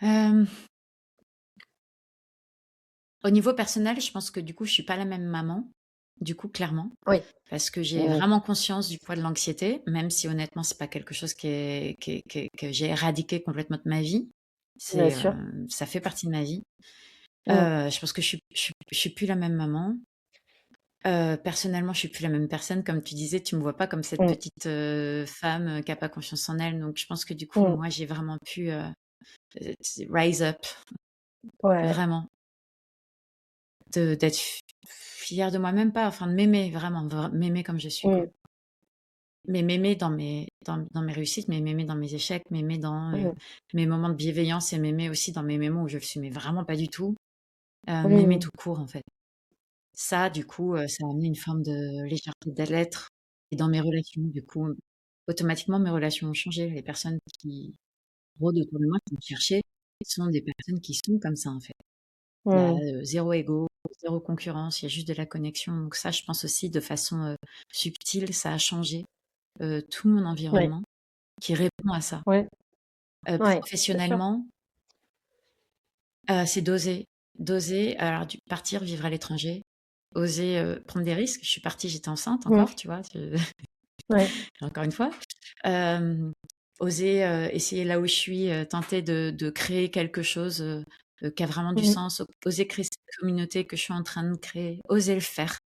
Euh, Au niveau personnel, je pense que du coup, je suis pas la même maman. Du coup, clairement, Oui. parce que j'ai Mmh. vraiment conscience du poids de l'anxiété, même si honnêtement, c'est pas quelque chose que j'ai éradiqué complètement de ma vie. Bien C'est, sûr. ça fait partie de ma vie. Mmh. Je pense que je suis plus la même maman. Personnellement, je suis plus la même personne. Comme tu disais, tu me vois pas comme cette Mmh. petite femme qui a pas confiance en elle. Donc, je pense que du coup, Mmh. moi, j'ai vraiment pu rise up, Ouais. vraiment, d'être fière de moi-même, pas, enfin, de m'aimer vraiment, m'aimer comme je suis, quoi. Mmh. Mais m'aimer dans mes réussites, mais m'aimer dans mes échecs, m'aimer dans Mmh. mes moments de bienveillance et m'aimer aussi dans mes moments où je le suis, mais vraiment pas du tout. M'aimer Mmh. tout court, en fait. Ça, du coup, ça a amené une forme de légèreté d'être et dans mes relations, du coup, automatiquement, mes relations ont changé. Les personnes qui rôdent autour de moi, qui me cherchaient, sont des personnes qui sont comme ça, en fait. Il y a, Mmh. 0 ego, 0 concurrence, il y a juste de la connexion. Donc ça, je pense aussi de façon, subtile, ça a changé, tout mon Ouais. environnement qui répond à ça. Ouais. Ouais. Bien sûr. Professionnellement, c'est d'oser. D'oser, alors du partir vivre à l'étranger, oser, prendre des risques. Je suis partie, j'étais enceinte Mmh. encore, tu vois? Ouais. Encore une fois. Hem, Oser, essayer là où je suis, tenter de créer quelque chose, qui a vraiment du Mmh. sens. Oser créer cette communauté que je suis en train de créer. Oser le faire.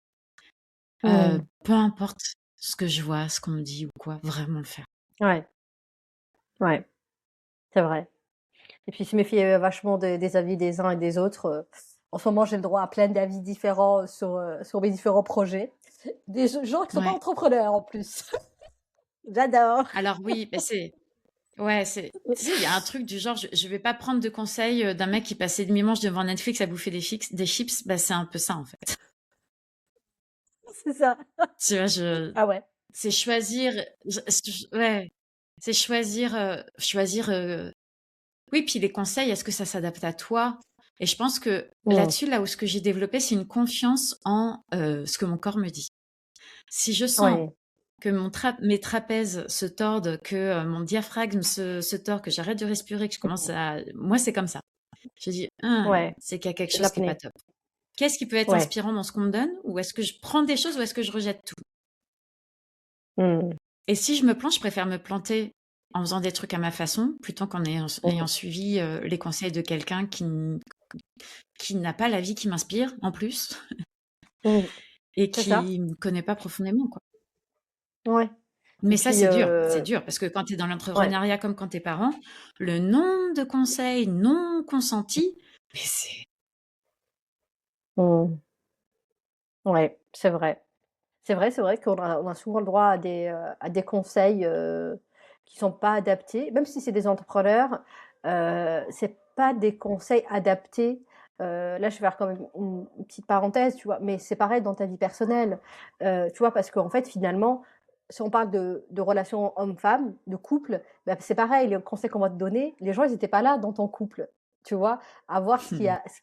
Mmh. Peu importe ce que je vois, ce qu'on me dit ou quoi, vraiment le faire. Ouais. Ouais. C'est vrai. Et puis se méfier, vachement des avis des uns et des autres. En ce moment, j'ai le droit à plein d'avis différents sur mes différents projets. Des gens qui sont pas Ouais. entrepreneurs en plus. J'adore. Alors oui, mais c'est ouais, c'est tu sais, il y a un truc du genre, je vais pas prendre de conseils, d'un mec qui passait demi-manche devant Netflix à bouffer des chips. Bah, c'est un peu ça, en fait. C'est ça. Tu vois, Ah ouais. c'est choisir, ouais, c'est choisir, oui, puis les conseils, est-ce que ça s'adapte à toi? Et je pense que Mmh. là-dessus, là où ce que j'ai développé, c'est une confiance en, ce que mon corps me dit. Si je sens Ouais. que mes trapèzes se tordent, que, mon diaphragme se tord, que j'arrête de respirer, que je commence Mmh. à moi, c'est comme ça. Je dis: «Hein, Ouais. c'est qu'il y a quelque C'est de chose qui est pas l'apnée. top. Qu'est-ce qui peut être Ouais. inspirant dans ce qu'on me donne? Ou est-ce que je prends des choses ou est-ce que je rejette tout?» Mmh. Et si je me plante, je préfère me planter en faisant des trucs à ma façon, plutôt qu'en ayant Mmh. suivi, les conseils de quelqu'un qui n'a pas la vie qui m'inspire, en plus, Mmh. et C'est ça. qui me connaît pas profondément, quoi. Ouais. Et Mais ça, puis, c'est dur parce que quand tu es dans ouais. l'entrepreneuriat comme quand tu es parent, le nombre de conseils non consentis, mais c'est Mmh. Ouais, c'est vrai. C'est vrai qu'on a souvent le droit à des conseils, qui sont pas adaptés. Même si c'est des entrepreneurs, c'est pas des conseils adaptés. Là, je vais faire quand même une petite parenthèse, tu vois? Mais c'est pareil dans ta vie personnelle, tu vois? Parce qu'en fait, finalement, si on parle de relations homme-femme, de couple, bah, c'est pareil, les conseils qu'on va te donner, les gens, ils étaient pas là dans ton couple, tu vois? À voir ce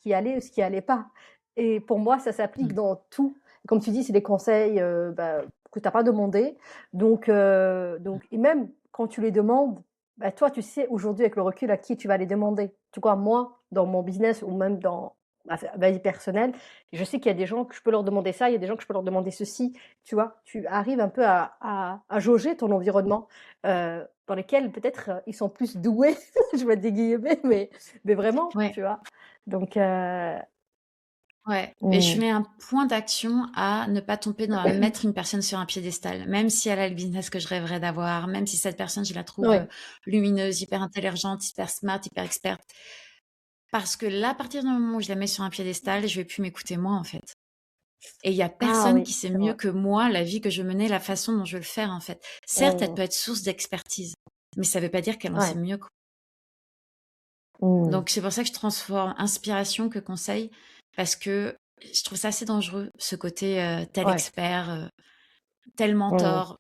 qui allait ou ce qui allait pas. Et pour moi, ça s'applique dans tout. Comme tu dis, c'est des conseils, que tu as pas demandé. Donc et même quand tu les demandes, bah, toi, tu sais aujourd'hui avec le recul à qui tu vas les demander. Tu vois? Moi, dans mon business ou même dans ma vie personnelle, je sais qu'il y a des gens que je peux leur demander ça, il y a des gens que je peux leur demander ceci, tu vois? Tu arrives un peu à jauger ton environnement, dans lesquels peut-être, ils sont plus doués, je mets des guillemets, mais vraiment, ouais, tu vois? Donc ouais, et je mmh. mets un point d'action à ne pas tomber dans à mettre une personne sur un piédestal, même si elle a le business que je rêverais d'avoir, même si cette personne, je la trouve, Ouais. lumineuse, hyper intelligente, hyper smart, hyper experte. Parce que là, à partir du moment où je la mets sur un piédestal, je vais plus m'écouter moi, en fait. Et il y a Ah personne oui, qui sait c'est mieux vrai. que moi la vie que je menais, la façon dont je vais le faire, en fait. Certes, elle Mmh. peut être source d'expertise, mais ça veut pas dire qu'elle en sait Ouais. mieux, quoi. Mmh. Donc c'est pour ça que je transforme inspiration que conseil, parce que je trouve ça assez dangereux, ce côté tel Ouais. expert, tel Mmh. mentor.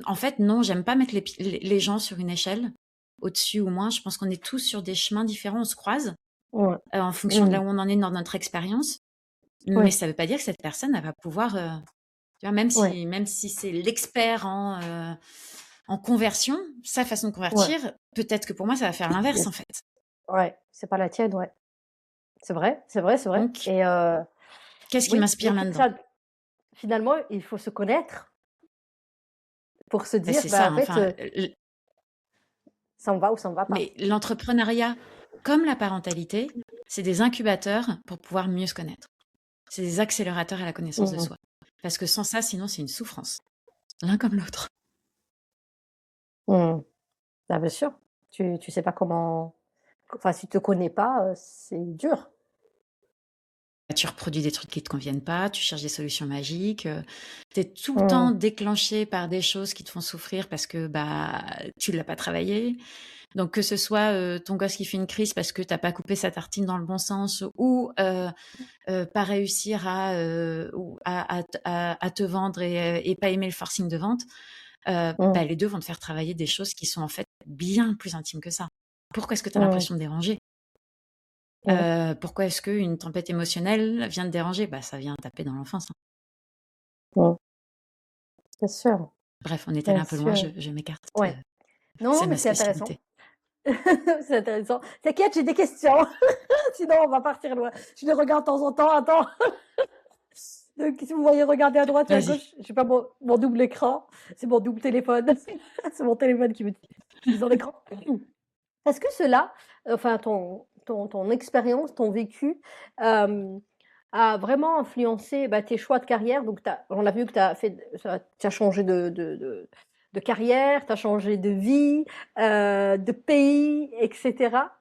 En fait, non, j'aime pas mettre les gens sur une échelle, au-dessus ou moins. Je pense qu'on est tous sur des chemins différents, on se croise Ouais. en fonction de Mmh. là où on en est dans notre expérience. Mais Ouais. ça veut pas dire que cette personne, elle va pouvoir, tu vois, même Ouais. si, même si c'est l'expert en conversion, sa façon de Ouais. convertir, peut-être que pour moi, ça va faire l'inverse, en fait. Ouais, c'est pas la tienne, ouais. C'est vrai, c'est vrai, c'est vrai Donc, et qu'est-ce qui oui, m'inspire donc là-dedans? ça finalement, il faut se connaître pour se Ben, dire: c'est «Bah, ça, en hein, fait, enfin, ça me va ou ça me va pas». mais l'entrepreneuriat, comme la parentalité, c'est des incubateurs pour pouvoir mieux se connaître. C'est des accélérateurs à la connaissance de Mmh. soi. Parce que sans ça, sinon, c'est une souffrance, l'un comme l'autre. Mmh. Bah, bien sûr. Tu sais pas comment enfin, si tu te connais pas, c'est dur. Tu reproduis des trucs qui te conviennent pas, tu cherches des solutions magiques, tu es tout le Mmh. temps déclenché par des choses qui te font souffrir parce que, bah, tu l'as pas travaillé. Donc que ce soit, ton gosse qui fait une crise parce que tu as pas coupé sa tartine dans le bon sens ou, pas réussir à te vendre et pas aimer le forcing de vente, Mmh. bah, les 2 vont te faire travailler des choses qui sont en fait bien plus intimes que ça. Pourquoi est-ce que tu as Mmh. l'impression de déranger? Mmh. Pourquoi est-ce qu'une tempête émotionnelle vient te déranger? Bah, ça vient taper dans l'enfance, hein. Mmh. Bien sûr, Bref, on est allé bien un peu loin, sûr. je m'écarte, Ouais. Non, c'est non, mais ma c'est intéressant. spécialité. C'est intéressant. T'inquiète, j'ai des questions, sinon on va partir loin. Je les regarde de temps en temps, attends. Donc si vous voyez regarder à droite et à Vas-y. gauche, j'ai pas mon double écran, c'est mon double téléphone. C'est mon téléphone qui me mise en écran. Est-ce que cela, enfin ton expérience, ton vécu, a vraiment influencé, bah, tes choix de carrière? Donc on a vu que tu as changé de carrière, tu as changé de vie, de pays et cetera.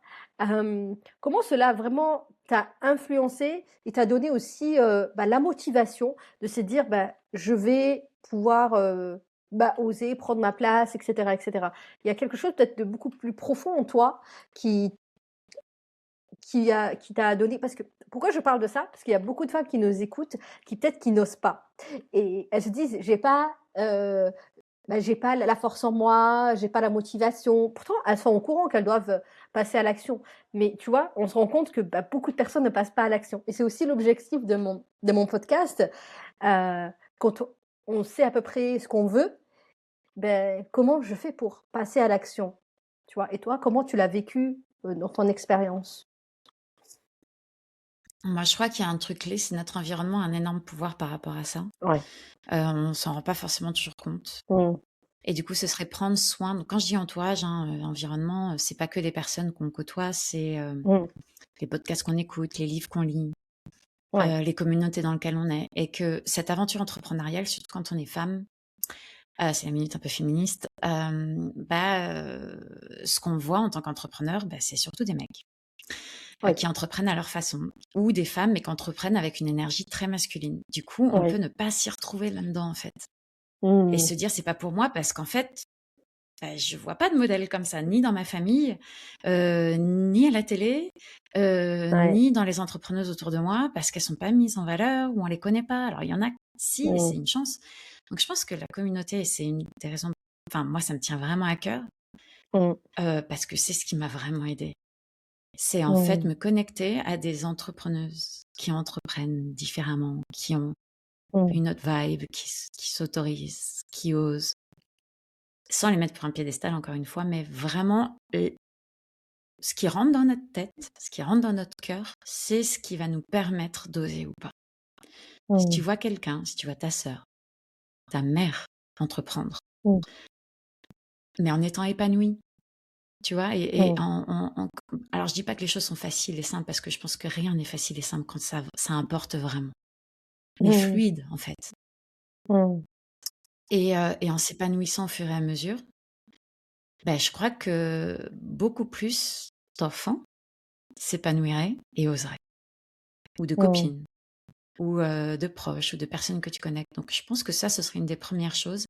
Comment cela vraiment t'a influencé et t'a donné aussi, bah, la motivation de se dire: «Bah, je vais pouvoir, bah, oser prendre ma place» et cetera et cetera? Il y a quelque chose peut-être de beaucoup plus profond en toi qui qui t'a donné parce que pourquoi je parle de ça? Parce qu'il y a beaucoup de femmes qui nous écoutent, qui peut-être qui n'osent pas et elles se disent: j'ai pas la force en moi, j'ai pas la motivation». Pourtant, elles sont au courant qu'elles doivent, passer à l'action. Mais tu vois, on se rend compte que, bah, beaucoup de personnes ne passent pas à l'action et c'est aussi l'objectif de mon podcast, quand on sait à peu près ce qu'on veut, ben comment je fais pour passer à l'action? Tu vois? Et toi, comment tu l'as vécu, dans ton expérience? Moi, je crois qu'il y a un truc clé, c'est notre environnement a un énorme pouvoir par rapport à ça. Ouais. On s'en rend pas forcément toujours compte Mmh. et du coup, ce serait prendre soin donc quand je dis entourage, hein, environnement, c'est pas que les personnes qu'on côtoie, c'est, Mmh. les podcasts qu'on écoute, les livres qu'on lit, Ouais. les communautés dans lesquelles on est et que cette aventure entrepreneuriale, surtout quand on est femme, c'est la minute un peu féministe, ce qu'on voit en tant qu'entrepreneur, bah, c'est surtout des mecs, Oui. qui entreprennent à leur façon ou des femmes, mais qui entreprennent avec une énergie très masculine. Du coup, on peut Oui. ne pas s'y retrouver là-dedans, en fait et Mmh. se dire: «C'est pas pour moi» parce qu'en fait, bah, je vois pas de modèle comme ça, ni dans ma famille, ni à la télé, Ouais. ni dans les entrepreneuses autour de moi parce qu'elles sont pas mises en valeur ou on les connaît pas. Alors il y en a, si, Mmh. c'est une chance. Donc je pense que la communauté, c'est une des raisons enfin moi, ça me tient vraiment à cœur, Mmh. parce que c'est ce qui m'a vraiment aidée. C'est en fait Mmh. me connecter à des entrepreneuses qui entreprennent différemment, qui ont Mmh. une autre vibe, qui s'autorisent, qui osent, sans les mettre pour un piédestal encore une fois, mais vraiment ce qui rentre dans notre tête, ce qui rentre dans notre cœur, c'est ce qui va nous permettre d'oser ou pas. Si tu Mmh. vois quelqu'un, si tu vois ta sœur, ta mère entreprendre, Mmh. mais en étant épanouie, tu vois, et Mmh. alors je dis pas que les choses sont faciles et simples parce que je pense que rien n'est facile et simple quand ça importe vraiment. Mais Mmh. fluide en fait. Mmh. Et en s'épanouissant au fur et à mesure, ben, je crois que beaucoup plus d'enfants s'épanouiraient et oseraient, ou de Mmh. copines, ou de proches, ou de personnes que tu connais. Donc je pense que ça, ce serait une des premières choses.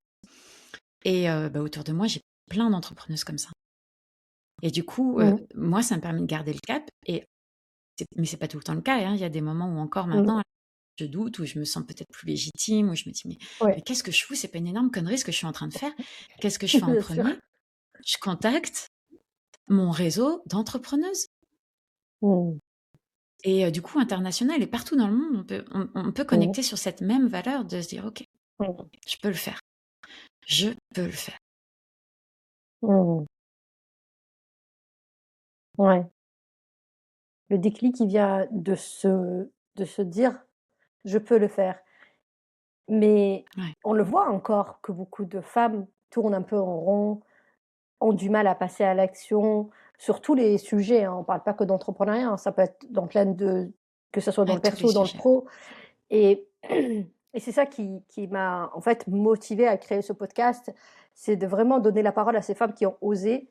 Et bah, autour de moi, j'ai plein d'entrepreneuses comme ça. Et du coup, Mmh. moi, ça me permet de garder le cap. Mais c'est pas tout le temps le cas. Hein. Il y a des moments où encore Mmh. maintenant, je doute, où je me sens peut-être plus légitime, où je me dis, mais Ouais, qu'est-ce que je fous? C'est pas une énorme connerie ce que je suis en train de faire. Qu'est-ce que je fais en bien sûr. premier? Je contacte mon réseau d'entrepreneuses. Mmh. Et du coup, international et partout dans le monde, on peut Mmh. connecter sur cette même valeur de se dire, OK, Mmh. je peux le faire. Je peux le faire. Mmh. Ouais. Le déclic, il vient de se dire: «Je peux le faire». Mais Ouais, on le voit encore que beaucoup de femmes tournent un peu en rond, ont du mal à passer à l'action sur tous les sujets, hein. On parle pas que d'entrepreneuriat, hein, ça peut être dans plein de que ça soit dans à le tous les perso ou dans le sujets. pro et et c'est ça qui m'a, en fait, motivée à créer ce podcast. C'est de vraiment donner la parole à ces femmes qui ont osé,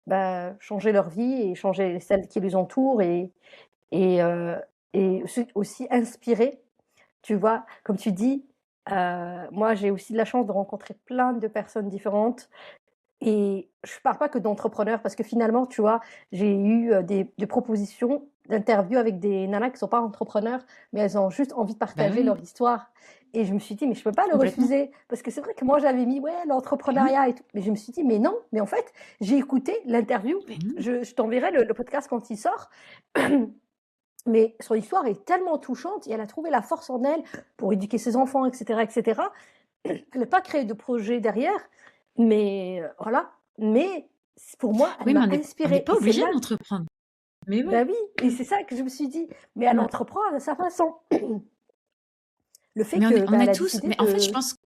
bah, changer leur vie et changer celles qui les entourent et heu et aussi inspirer. Tu vois? Comme tu dis, moi, j'ai aussi de la chance de rencontrer plein de personnes différentes et je parle pas que d'entrepreneurs parce que finalement, tu vois, j'ai eu, des propositions d'interviews avec des nanas qui sont pas entrepreneurs, mais elles ont juste envie de Bah partager oui, leur histoire et je me suis dit: «Mais je peux pas le complètement. refuser». Parce que c'est vrai que moi, j'avais mis: «Ouais, Mais oui, l'entrepreneuriat et tout», mais je me suis dit: «Mais non, mais en fait, j'ai écouté l'interview». mais non. Je t'enverrai le podcast quand il sort. Mais son histoire est tellement touchante et elle a trouvé la force en elle pour éduquer ses enfants, et cetera, et cetera. Elle n'a pas créé de projet derrière, mais voilà. Mais pour moi, elle Oui, mais m'a on n'est inspirée. pas Et c'est obligé là, d'entreprendre. Mais ouais. ben oui, et c'est ça que je me suis dit. Mais elle Ouais. entreprend à sa façon. Le fait Mais que, on ben, est elle a tous, décidé mais en fait, je de. pense que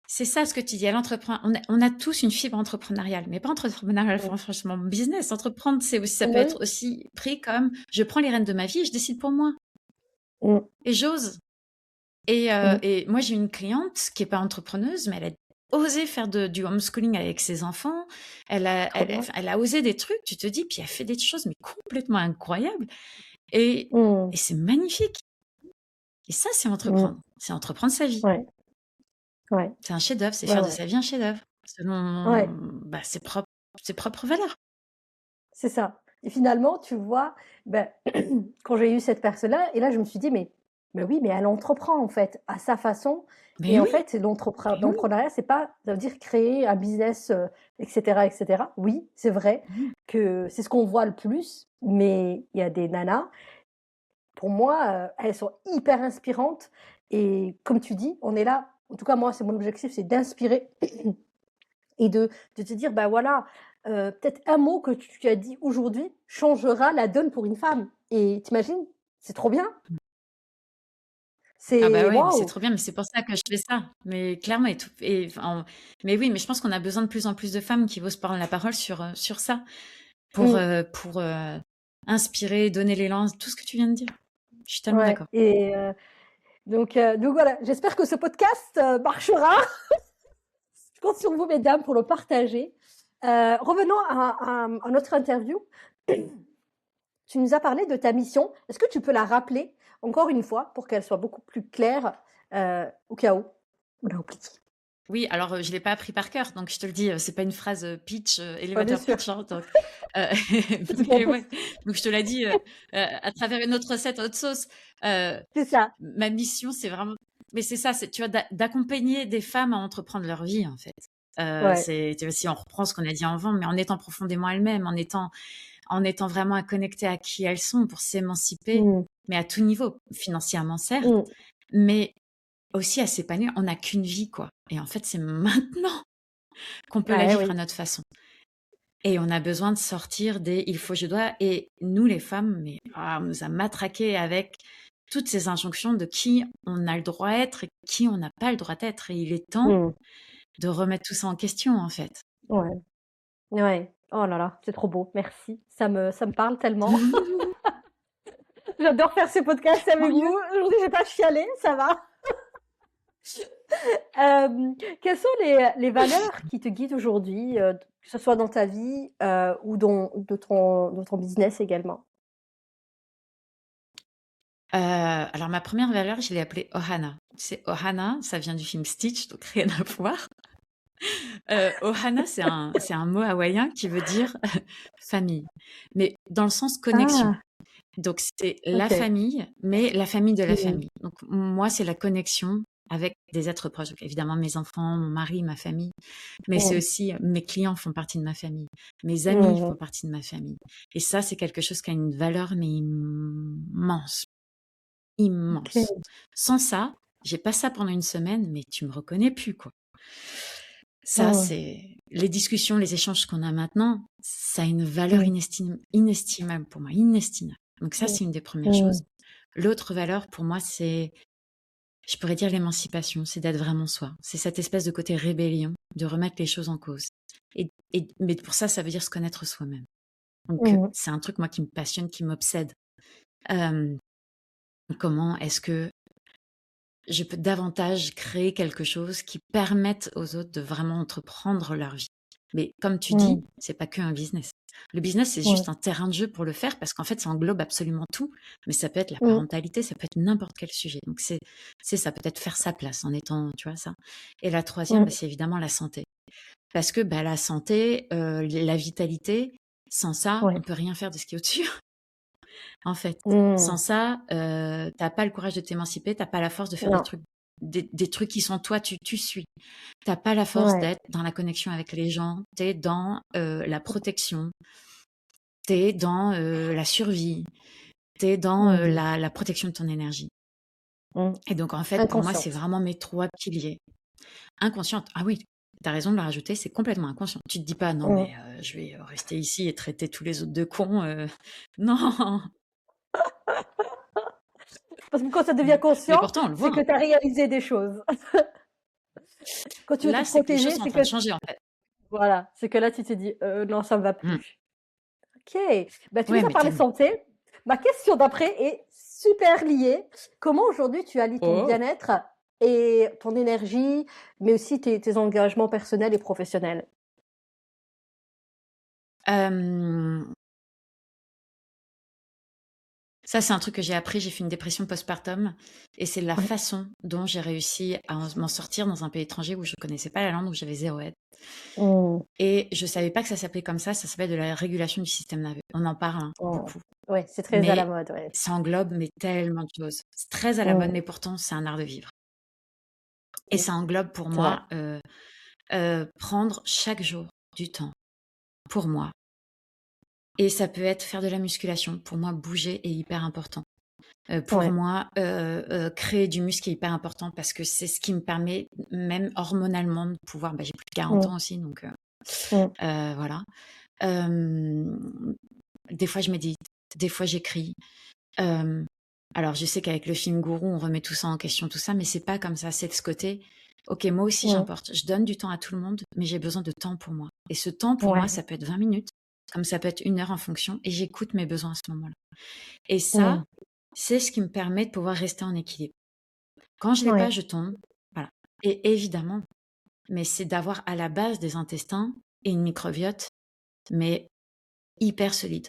c'est ça ce que tu dis, elle entreprend. On a tous une fibre entrepreneuriale, mais pas entrepreneuriale, Mm. franchement, business. Entreprendre, c'est aussi, ça peut Ben oui. être aussi pris comme je prends les rênes de ma vie et je décide pour moi. Mm, Et j'ose. mm. Et moi, j'ai une cliente qui est pas entrepreneuse, mais elle a osé faire du homeschooling avec ses enfants. Trop bien. Elle a osé des trucs, tu te dis, puis elle fait des choses mais complètement incroyables. Et, Mm, et c'est magnifique. Et ça, c'est mm. entreprendre. C'est entreprendre sa vie. Ouais, ouais, C'est un chef-d'œuvre, c'est ouais, faire de ouais. sa vie un chef-d'œuvre Ouais, selon ses propres valeurs. c'est ça. Et finalement, tu vois, ben, quand j'ai eu cette personne-là, et là, je me suis dit, mais oui, mais elle entreprend, en fait, à sa façon. Et Mais en oui, fait, mais oui. l'entrepreneuriat, c'est pas, ça veut dire créer un business, etc., etc. Oui, c'est vrai Mhm. que c'est ce qu'on voit le plus, mais il y a des nanas, pour moi, elles sont hyper inspirantes. Et comme tu dis, on est là, en tout cas, moi, c'est mon objectif, c'est d'inspirer et de te dire, bah voilà, peut-être un mot que tu as dit aujourd'hui changera la donne pour une femme. Et t'imagines, c'est trop bien. Ah bah C'est ouais, mais c'est waouh. trop bien, mais c'est pour ça que je fais ça. Mais clairement, mais oui, mais je pense qu'on a besoin de plus en plus de femmes qui osent prendre la parole sur ça Mm, pour inspirer, donner l'élan, tout ce que tu viens de dire. Je suis tellement ouais. d'accord. Et donc voilà, j'espère que ce podcast marchera. Je compte sur vous, mesdames, pour le partager. Revenons à notre interview. Tu nous as parlé de ta mission. Est-ce que tu peux la rappeler encore une fois pour qu'elle soit beaucoup plus claire au cas où on l'a oublié? Oui, alors je l'ai pas appris par cœur, donc je te le dis, c'est pas une phrase pitch, Ouais, bien elevator sûr. pitch, hein, donc, euh, Petit mais pompon. ouais. Donc je te l'ai dit à travers une autre recette, autre sauce. Euh, C'est ça. Ma mission, c'est vraiment, mais c'est ça, c'est tu vois d'accompagner des femmes à entreprendre leur vie en fait. Ouais. C'est tu vois, si on reprend ce qu'on a dit avant, mais en étant profondément elles-mêmes, en étant vraiment connectées à qui elles sont pour s'émanciper, Mmh. mais à tout niveau, financièrement certes, Mmh. mais aussi à s'épanouir. On n'a qu'une vie, quoi. Et en fait, c'est maintenant qu'on peut la Ouais, vivre à oui. notre façon. Et on a besoin de sortir des il faut, je dois. Et nous, les femmes, on nous a matraqués avec toutes ces injonctions de qui on a le droit d'être et qui on n'a pas le droit d'être. Et il est temps Mmh. de remettre tout ça en question, en fait. Ouais. Ouais. Oh là là, c'est trop beau. Merci. Ça me parle tellement. J'adore faire ces podcasts Tant avec mieux. vous. Aujourd'hui, j'ai pas chialé, ça va. Quelles sont les valeurs qui te guident aujourd'hui, que ce soit dans ta vie, ou dans ton business également? Alors, ma première valeur, je l'ai appelée Ohana. C'est Ohana, ça vient du film Stitch, donc rien à voir. Ohana, c'est un mot hawaïen qui veut dire famille, mais dans le sens connexion. Ah! Donc, c'est la OK. famille, mais la famille de la Mmh. famille. Donc, moi, c'est la connexion avec des êtres proches. Donc, évidemment, mes enfants, mon mari, ma famille, mais c'est Mmh. aussi mes clients font partie de ma famille, mes amis Mmh. font partie de ma famille. Et ça, c'est quelque chose qui a une valeur, mais immense, immense. OK. Sans ça, j'ai pas ça pendant une semaine, mais tu me reconnais plus, quoi. Ça, Mmh. c'est les discussions, les échanges qu'on a maintenant, ça a une valeur Mmh. inestimable pour moi, inestimable. Donc ça, Mmh. c'est une des premières choses. Mmh. L'autre valeur pour moi, c'est, je pourrais dire l'émancipation, c'est d'être vraiment soi. C'est cette espèce de côté rébellion, de remettre les choses en cause. Mais pour ça veut dire se connaître soi-même. Donc Mmh. c'est un truc, moi, qui me passionne, qui m'obsède. Euh, Comment est-ce que je peux davantage créer quelque chose qui permette aux autres de vraiment entreprendre leur vie. Mais comme tu dis, Mmh. c'est pas que un business. Le business, c'est Ouais. juste un terrain de jeu pour le faire parce qu'en fait, ça englobe absolument tout. Mais ça peut être la Mmh. parentalité, ça peut être n'importe quel sujet. Donc, c'est ça, peut-être faire sa place en étant, tu vois, ça. Et la troisième, Mmh. c'est évidemment la santé. Parce que la santé, la vitalité, sans ça, on Ouais. peut rien faire de ce qui est au-dessus. En fait, sans Mmh. ça, t'as pas le courage de t'émanciper, t'as pas la force de faire Non. des trucs qui sont toi, tu suis. T'as pas la force Ouais. d'être dans la connexion avec les gens, t'es dans la protection, t'es dans la survie, t'es dans Mmh. la protection de ton énergie. Mmh. Et donc, en fait, pour moi, c'est Inconsciente. vraiment mes trois piliers. Inconsciente, ah oui, t'as raison de le rajouter, c'est complètement inconscient. Tu te dis pas, non, Mmh. mais je vais rester ici et traiter tous les autres de cons. Non. Parce que quand ça devient Mais conscient, pourtant, on le c'est voit, que hein. tu as réalisé des choses. Quand tu veux te Là, c'est que les choses protéger, sont en c'est train de que changer, en fait. voilà, c'est que là tu te dis: non, ça me va Mmh. plus». OK. Bah, tu Ouais, nous as mais parlé tellement. santé. Ma question d'après est super liée. Comment aujourd'hui tu allies ton Oh! bien-être et ton énergie, mais aussi tes engagements personnels et professionnels? Hem, Ça, c'est un truc que j'ai appris. J'ai fait une dépression postpartum et c'est la Ouais. façon dont j'ai réussi à m'en sortir dans un pays étranger où je connaissais pas la langue, où j'avais 0 aide Mmh. et je savais pas que ça s'appelait comme ça s'appelle de la régulation du système nerveux. On en parle, hein, Mmh. beaucoup, Ouais, c'est très à la mais mode, ouais. ça englobe tellement de choses. C'est très à la mode, Mmh. mais pourtant c'est un art de vivre et Mmh. ça englobe pour C'est vrai. moi, prendre chaque jour du temps pour moi et ça peut être faire de la musculation. Pour moi, bouger est hyper important. Pour Ouais. moi, créer du muscle est hyper important parce que c'est ce qui me permet, même hormonalement, de pouvoir j'ai plus de 40 Mmh. ans aussi, donc Mmh. voilà. Hem, des fois, je médite, des fois, j'écris. Hem, alors, je sais qu'avec le film Gourou, on remet tout ça en question, tout ça, mais c'est pas comme ça. C'est de ce côté: «OK, moi aussi, Mmh. j'importe. Je donne du temps à tout le monde, mais j'ai besoin de temps pour moi» et ce temps, pour moi, Ouais. ça peut être 20 minutes, comme ça peut être 1 heure en fonction et j'écoute mes besoins à ce moment-là et Mmh. ça, c'est ce qui me permet de pouvoir rester en équilibre. Quand je l'ai pas, Ouais. je tombe, voilà et évidemment, mais c'est d'avoir à la base des intestins et une microbiote, mais hyper solide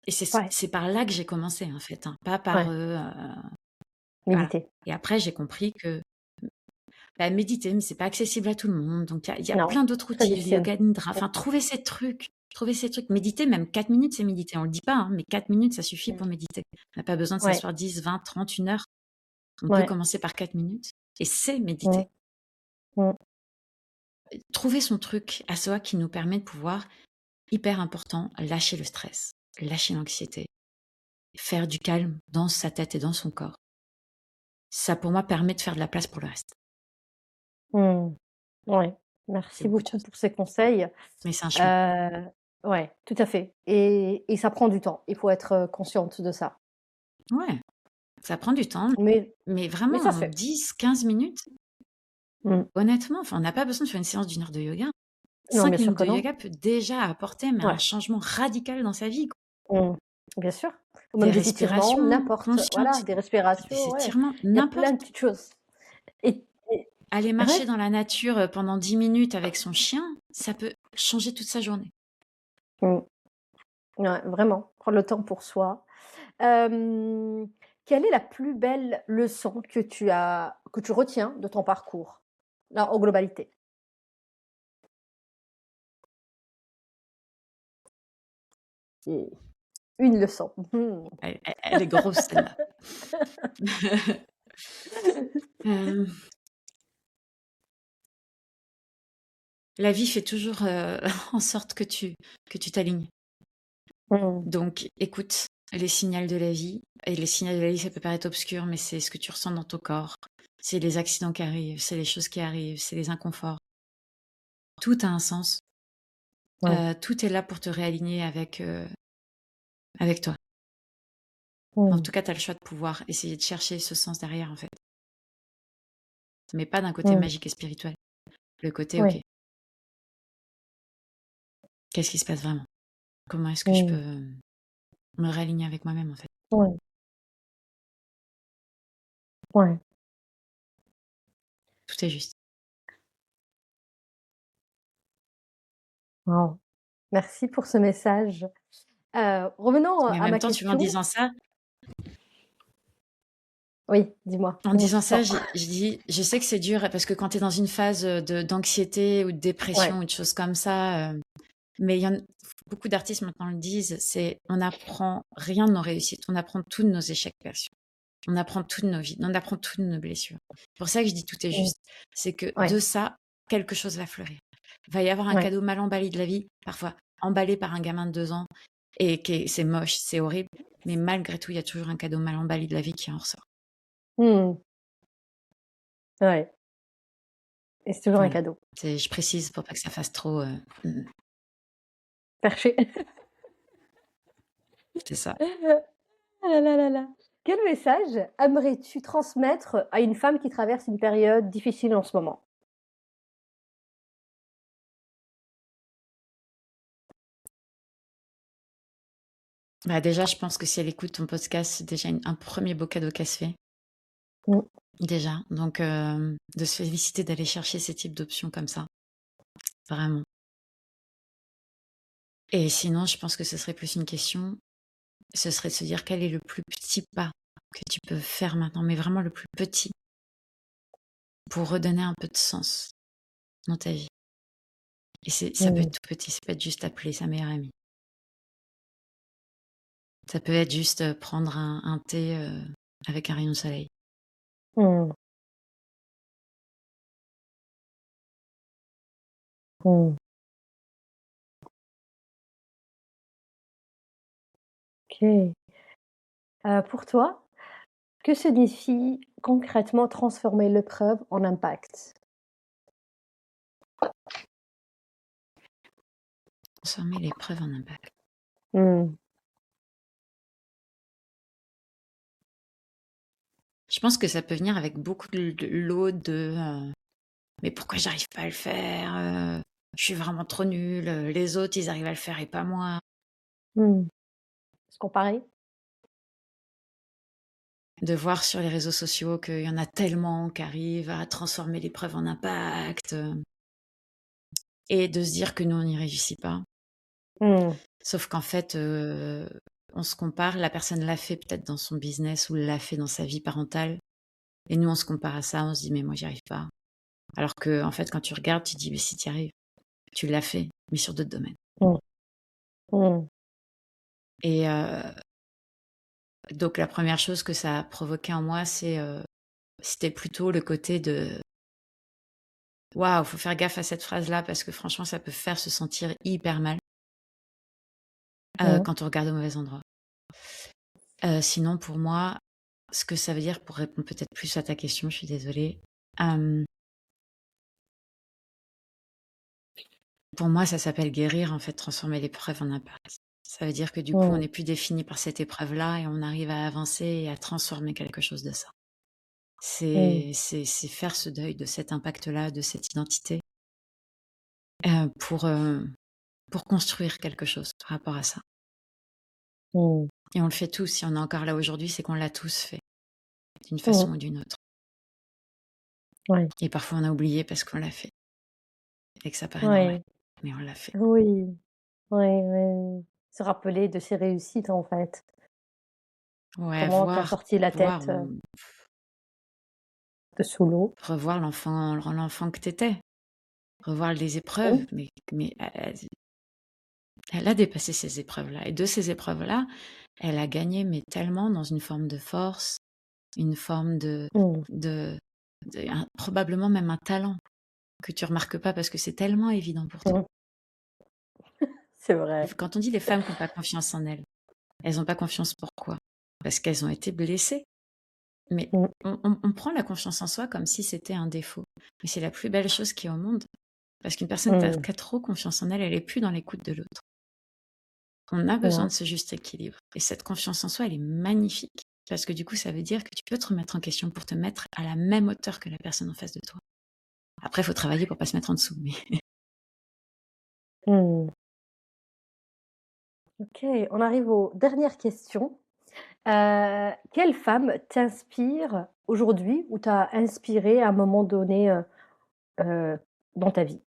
et Ouais. c'est par là que j'ai commencé, en fait, hein, pas par, Ouais. voilà Méditer. et après j'ai compris que, méditer, mais c'est pas accessible à tout le monde, donc il y a Non, plein d'autres très outils, le difficile. yoga nidra, enfin trouver ces trucs. Méditer, même 4 minutes, c'est méditer. On le dit pas, hein, mais 4 minutes, ça suffit Mmh. pour méditer. On n'a pas besoin de Ouais. s'asseoir 10, 20, 30, 1 heure. On peut Ouais. commencer par 4 minutes et c'est Mmh. méditer. Mmh. Trouver son truc à soi qui nous permet de pouvoir, hyper important, lâcher le stress, lâcher l'anxiété, faire du calme dans sa tête et dans son corps. Ça, pour moi, permet de faire de la place pour le reste. Mmh. Ouais. C'est Merci beaucoup de beaucoup choses, pour ces conseils. mais c'est un chemin. Heu, ouais, tout à fait et ça prend du temps. Il faut être, consciente de ça. Ouais, ça prend du temps, Mais mais mais ça vraiment se en fait. 10-15 minutes, Mmh. honnêtement, enfin, on n'a pas besoin de faire une séance d'1 heure de yoga. Non, 5 bien sûr minutes que de non. yoga peut déjà apporter mais un Ouais. changement radical dans sa vie, quoi. Mmh. Bien sûr. Ou Des même des étirements, respirations n'importe, voilà, conscientes, des des respirations, ouais. étirements, Il y a plein de n'importe. petites choses et Aller ouais. marcher dans la nature, pendant 10 minutes avec son chien, ça peut changer toute sa journée. Mmh. Ouais, vraiment, prendre le temps pour soi. Hem, Quelle est la plus belle leçon que tu retiens de ton parcours? Là, en globalité. Oh. Une leçon. Mhm. Elle est grosse, celle-là. Euh, la vie fait toujours en sorte que tu t'alignes. Mhm. Donc, écoute les signaux de la vie. Et les signaux de la vie, ça peut paraître obscur, mais c'est ce que tu ressens dans ton corps. C'est les accidents qui arrivent, c'est les choses qui arrivent, c'est les inconforts. Tout a un sens. Ouais. Tout est là pour te réaligner avec toi. En Mhm. tout cas, tu as le choix de pouvoir essayer de chercher ce sens derrière, en fait. Mais pas d'un côté Mhm. magique et spirituel. Le côté, ok, Ouais. qu'est-ce qui se passe vraiment? Comment est-ce que je Mhm. peux me réaligner avec moi-même, en fait? Ouais. Ouais. Tout est juste. Wow. Merci pour ce message. Revenons Mais en à même ma temps, tu vois, en question. disant ça, Oui, dis-moi, En comment tu disant te ça, sens? je dis, je sais que c'est dur parce que quand tu es dans une phase d'anxiété ou de Ouais. dépression ou de choses comme ça, mais beaucoup d'artistes maintenant le disent, c'est on apprend rien de nos réussites, on apprend tout de nos échecs perçus, on apprend tout de nos vies, on apprend tout de nos blessures. C'est pour ça que je dis tout est Mhm. juste. C'est que Ouais. de ça, quelque chose va fleurir. Il va y avoir un Ouais. cadeau mal emballé de la vie, parfois emballé par un gamin de 2 ans, et c'est moche, c'est horrible, mais malgré tout, il y a toujours un cadeau mal emballé de la vie qui en ressort. Mhm. Ouais. Et c'est toujours un Voilà. cadeau. Je précise pour pas que ça fasse trop. Perché. C'est ça. Ah là là là. Quel message aimerais-tu transmettre à une femme qui traverse une période difficile en ce moment? Bah déjà, je pense que si elle écoute ton podcast, c'est déjà un premier beau cadeau qu'elle se fait. Mm. Déjà. Donc, de se féliciter d'aller chercher ces types d'options comme ça. Vraiment. Et sinon, je pense que ce serait plus une question. Ce serait de se dire quel est le plus petit pas que tu peux faire maintenant, mais vraiment le plus petit, pour redonner un peu de sens dans ta vie. Et ça peut Mm. être tout petit, ça peut être juste appeler sa meilleure amie. Ça peut être juste prendre un thé avec un rayon de soleil. Mm. Mm. Ok. Pour toi, que signifie concrètement transformer l'épreuve en impact? Transformer l'épreuve en impact. Mm. Je pense que ça peut venir avec beaucoup de l'eau de mais pourquoi j'arrive pas à le faire je suis vraiment trop nulle, les autres ils arrivent à le faire et pas moi. Mm. Se comparer? De voir sur les réseaux sociaux qu'il y en a tellement qui arrivent à transformer l'épreuve en impact et de se dire que nous on n'y réussit pas. Mm. Sauf qu'en fait, on se compare, la personne l'a fait peut-être dans son business ou l'a fait dans sa vie parentale et nous on se compare à ça, on se dit mais moi j'y arrive pas. Alors que en fait quand tu regardes, tu te dis mais si tu y arrives, tu l'as fait, mais sur d'autres domaines. Mm. Mm. Et donc la première chose que ça a provoqué en moi, c'était plutôt le côté de waouh, faut faire gaffe à cette phrase-là parce que franchement, ça peut faire se sentir hyper mal Mm. quand on regarde au mauvais endroit. Sinon, pour moi, ce que ça veut dire, pour répondre peut-être plus à ta question, je suis désolée. Pour moi, ça s'appelle guérir, en fait, transformer l'épreuve en impact. Ça veut dire que du coup, on Mm. n'est plus défini par cette épreuve-là et on arrive à avancer et à transformer quelque chose de ça. Mm. C'est faire ce deuil de cet impact-là, de cette identité, pour construire quelque chose par rapport à ça. Mm. Et on le fait tous. Si on est encore là aujourd'hui, c'est qu'on l'a tous fait, d'une Mm. façon ou d'une autre. Ouais. Et parfois, on a oublié parce qu'on l'a fait et que ça paraît normal, Ouais. mais on l'a fait. Oui. Oui, oui. Se rappeler de ses réussites, en fait. Ouais, Comment tu as sorti la voir, tête, de sous l'eau. revoir l'enfant que t'étais, revoir les épreuves, Oui. mais Elle a dépassé ces épreuves-là. Et de ces épreuves-là, elle a gagné, mais tellement dans une forme de force, une forme Mmh. de, probablement même un talent que tu remarques pas parce que c'est tellement évident pour toi. Mmh. C'est vrai. Quand on dit les femmes qui n'ont pas confiance en elles n'ont pas confiance pourquoi? Parce qu'elles ont été blessées. Mais Mmh. on prend la confiance en soi comme si c'était un défaut. Mais c'est la plus belle chose qui est au monde. Parce qu'une personne Mmh. qui a trop confiance en elle, elle est plus dans l'écoute de l'autre. On a C'est besoin vrai. de ce juste équilibre. Et cette confiance en soi, elle est magnifique. Parce que du coup, ça veut dire que tu peux te remettre en question pour te mettre à la même hauteur que la personne en face de toi. Après, il faut travailler pour pas se mettre en dessous. Mais Mmh. OK, on arrive aux dernières questions. Quelle femme t'inspire aujourd'hui ou t'a inspiré à un moment donné, heu, dans ta vie?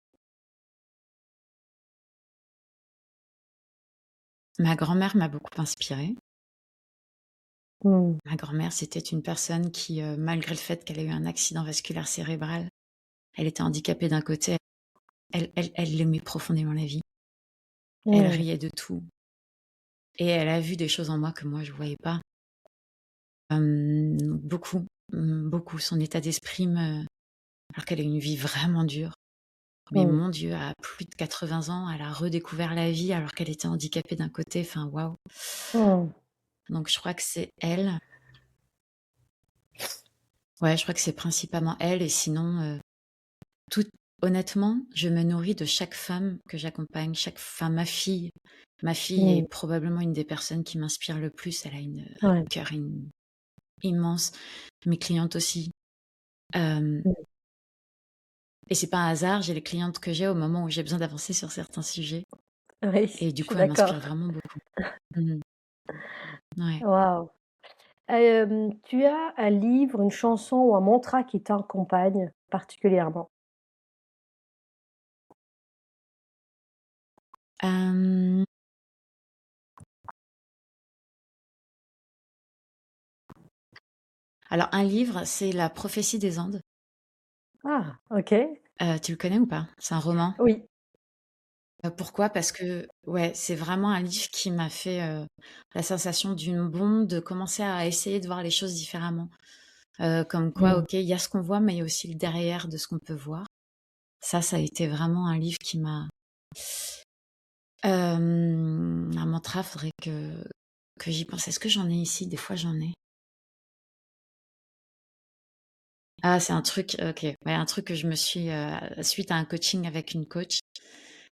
ma grand-mère m'a beaucoup inspirée. Mmh. Ma grand-mère, c'était une personne qui, malgré le fait qu'elle ait eu un accident vasculaire cérébral, elle était handicapée d'un côté, elle aimait profondément la vie. Elle Mmh. riait de tout et elle a vu des choses en moi que moi je voyais pas. Beaucoup, beaucoup. Son état d'esprit alors qu'elle a eu une vie vraiment dure. Mais Mmh. mon Dieu, à plus de 80 ans, elle a redécouvert la vie alors qu'elle était handicapée d'un côté, enfin waouh! Mmh. Donc je crois que c'est elle. Ouais, je crois que c'est principalement elle et sinon, tout honnêtement, je me nourris de chaque femme que j'accompagne, ma fille est Mmh. probablement une des personnes qui m'inspire le plus. Elle a Ouais. un cœur immense. Mes clientes aussi. Hem Mmh. Et c'est pas un hasard, j'ai les clientes que j'ai au moment où j'ai besoin d'avancer sur certains sujets Oui, et je du suis coup, elles d'accord. m'inspirent vraiment beaucoup. Mmh. Ouais. Waouh! Tu as un livre, une chanson ou un mantra qui t'accompagne particulièrement? Hem, alors un livre, c'est La prophétie des Andes. Ah! OK. Tu le connais ou pas? C'est un roman. Oui. Pourquoi? Parce que ouais, c'est vraiment un livre qui m'a fait, la sensation d'une bombe, de commencer à essayer de voir les choses différemment. Comme quoi, Mmh. OK, il y a ce qu'on voit, mais il y a aussi le derrière de ce qu'on peut voir. Ça a été vraiment un livre qui m'a un mantra, faudrait que j'y pense. Est-ce que j'en ai ici? Des fois, j'en ai. Ah, c'est un truc, OK, ouais, un truc que je me suis, suite à un coaching avec une coach,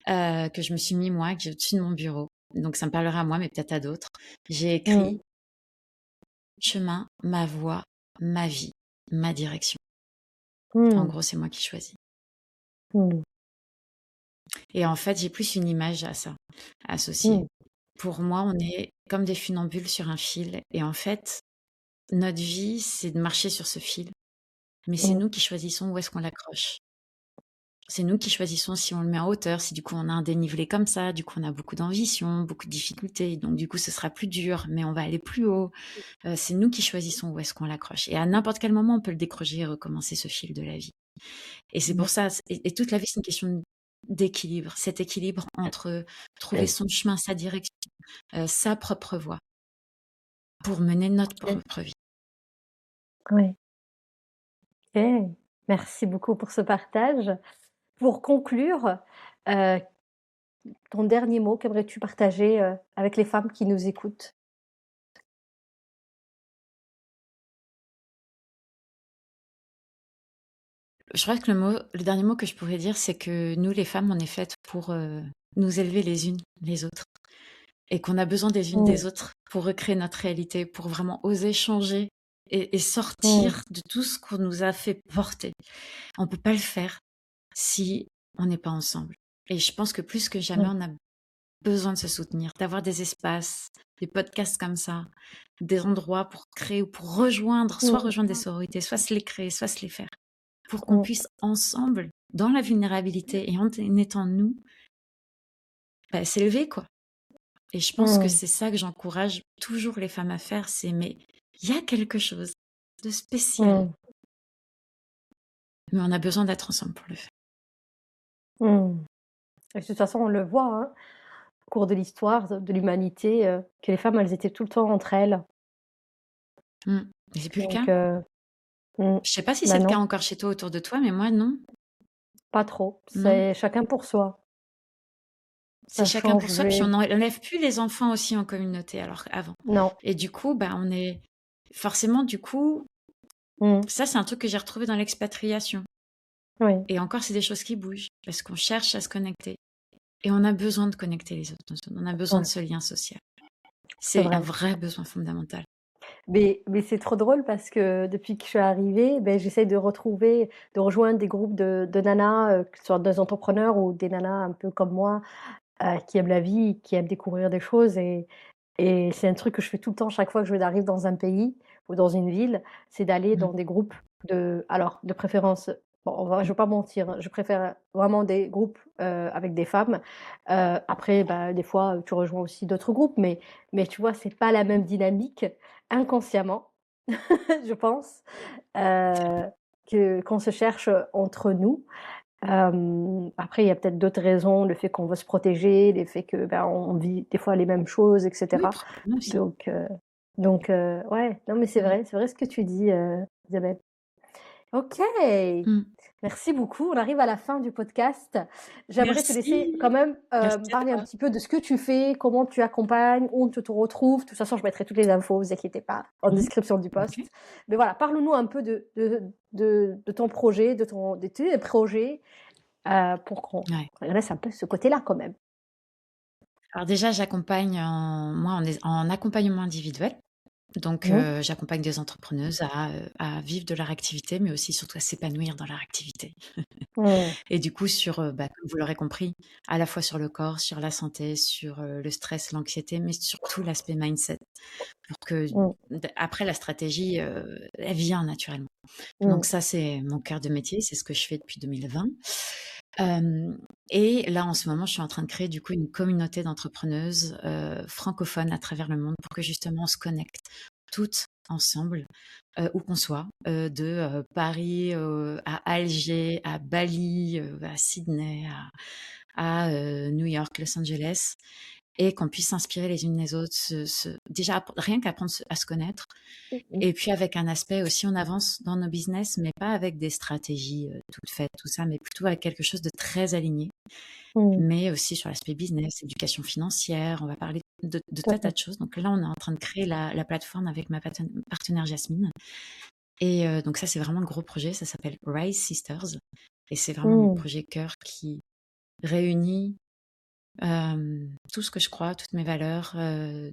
que je me suis mis moi, que j'ai au-dessus de mon bureau. Donc ça me parlera à moi, mais peut-être à d'autres. J'ai Mmh. écrit: «Chemin, ma voie, ma vie, ma direction». En Mmh. gros, c'est moi qui choisis. Mmh. Et en fait, j'ai plus une image à ça, associée. Mmh. Pour moi, on est comme des funambules sur un fil et en fait, notre vie, c'est de marcher sur ce fil. Mais c'est Mmh. nous qui choisissons où est-ce qu'on l'accroche. C'est nous qui choisissons si on le met en hauteur, si du coup on a un dénivelé comme ça, du coup on a beaucoup d'ambition, beaucoup de difficultés, donc du coup ce sera plus dur, mais on va aller plus haut. C'est nous qui choisissons où est-ce qu'on l'accroche. Et à n'importe quel moment, on peut le décrocher et recommencer ce fil de la vie. Et c'est Mmh. pour ça, et toute la vie, c'est une question d'équilibre. Cet équilibre entre trouver son chemin, sa direction, sa propre voie pour mener notre OK. propre vie. Oui. OK. Merci beaucoup pour ce partage. Pour conclure, heu, ton dernier mot, qu'aimerais-tu partager, avec les femmes qui nous écoutent? Je crois que le dernier mot que je pourrais dire, c'est que nous, les femmes, on est faites pour nous élever les unes les autres et qu'on a besoin des unes Mmh. des autres pour recréer notre réalité, pour vraiment oser changer et Mmh. sortir de tout ce qu'on nous a fait porter. On peut pas le faire si on n'est pas ensemble. Et je pense que plus que jamais, Oui. on a besoin de se soutenir, d'avoir des espaces, des podcasts comme ça, des endroits pour créer ou pour rejoindre, soit Mmh. rejoindre des sororités, soit se les créer, soit se les faire, pour qu'on Mmh. puisse ensemble, dans la vulnérabilité et en étant nous, bah, s'élever, quoi. Et je pense que Mmh. c'est ça que j'encourage toujours les femmes à faire, c'est mais il y a quelque chose de spécial, Mmh. mais on a besoin d'être ensemble pour le faire. Mmh. Et de toute façon, on le voit, hein, au cours de l'histoire de l'humanité, que les femmes, elles étaient tout le temps entre elles. Mais c'est plus le cas. Donc, mmh, Je sais pas si c'est bah, le cas non, encore chez toi autour de toi, mais moi non. pas trop. Non, C'est chacun pour soi. c'est Ça a chacun pour soi, puis on changé. n'enlève plus les enfants aussi en communauté alors qu'avant. Non. Et du coup, bah, on est forcément du coup, Mmh. ça c'est un truc que j'ai retrouvé dans l'expatriation. Oui, Et encore, c'est des choses qui bougent parce qu'on cherche à se connecter. Et on a besoin de connecter les autres. On a besoin de ouais, ce lien social. c'est C'est un vrai. vrai besoin fondamental. Mais c'est trop drôle parce que depuis que je suis arrivée, beh, j'essaie de rejoindre des groupes de nanas, que ce soit des entrepreneurs ou des nanas un peu comme moi, qui aiment la vie, qui aiment découvrir des choses et c'est un truc que je fais tout le temps chaque fois que j'arrive dans un pays ou dans une ville, c'est d'aller Mm. dans des groupes alors de préférence, bon, je vais pas mentir, hein, je préfère vraiment des groupes, avec des femmes. Après, bah, des fois, tu rejoins aussi d'autres groupes, mais tu vois, c'est pas la même dynamique inconsciemment, je pense, heu, que qu'on se cherche entre nous. Après, il y a peut-être d'autres raisons, le fait qu'on veut se protéger, le fait que, ben, on vit des fois les mêmes choses et Oui, cetera. probablement aussi. Donc ouais, non, mais Mm. c'est vrai ce que tu dis, Isabelle. OK, Mm. merci beaucoup. On arrive à la fin du podcast. J'aimerais te laisser quand Merci. même, me Merci à parler un toi. petit peu de ce que tu fais, comment tu accompagnes, où on te retrouve. De toute façon, je mettrai toutes les infos, vous inquiétez pas, en Mm. description du Ok. post. Mais voilà, parle-nous un peu de ton projet, de tes projets, pour qu'on Ouais. connaisse un peu ce côté-là quand même. Alors déjà, j'accompagne en accompagnement individuel. Donc, Mmh. j'accompagne des entrepreneuses à vivre de leur activité, mais aussi surtout à s'épanouir dans leur activité. Mmh. Et du coup, bah, comme vous l'aurez compris, à la fois sur le corps, sur la santé, sur le stress, l'anxiété, mais surtout l'aspect mindset. Pour que, Mmh. après, la stratégie, elle vient naturellement. Donc, Mmh. ça, c'est mon cœur de métier, c'est ce que je fais depuis 2020. Et là, en ce moment, je suis en train de créer du coup une communauté d'entrepreneuses francophones à travers le monde pour que justement on se connecte toutes ensemble, où qu'on soit, de Paris à Alger, à Bali, à Sydney, à New York, Los Angeles, et qu'on puisse s'inspirer les unes les autres, déjà rien qu'apprendre à se connaître, Mmh. et puis avec un aspect aussi, on avance dans nos business, mais pas avec des stratégies toutes faites, tout ça, mais plutôt avec quelque chose de très aligné, Mmh. mais aussi sur l'aspect business, éducation financière, on va parler de Tout à tas fait. de choses. Donc là, on est en train de créer la plateforme avec ma partenaire Jasmine. Et donc ça, c'est vraiment le gros projet, ça s'appelle Rise Sisters. Et c'est vraiment mon Mmh. projet cœur qui réunit tout ce que je crois, toutes mes valeurs,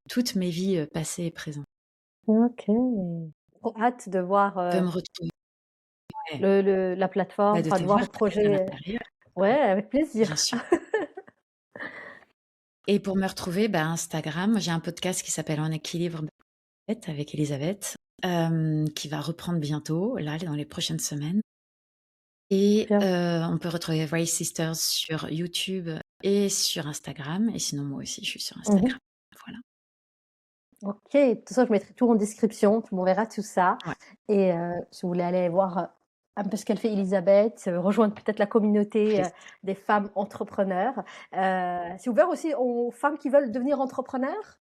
toutes mes vies passées et présentes. OK. Trop hâte de voir, Tu peux me retrouver, ouais, la plateforme, bah, de enfin te de voir voir le peut-être à projet, l'intérieur, ouais, avec bien plaisir. sûr. Et pour me retrouver, bah, Instagram, j'ai un podcast qui s'appelle En équilibre avec Elisabeth, qui va reprendre bientôt, là, dans les prochaines semaines. Et Bien. on peut retrouver Rise Sisters sur YouTube et sur Instagram. Et sinon, moi aussi, je suis sur Mmh. Instagram. Voilà. OK. De toute façon, je mettrai tout en description, tu m'enverras tout ça Ouais. et si vous voulez aller voir, un peu ce qu'elle fait Elisabeth, rejoindre peut-être la communauté, Plaisir. des femmes entrepreneurs. C'est ouvert aussi aux femmes qui veulent devenir entrepreneurs?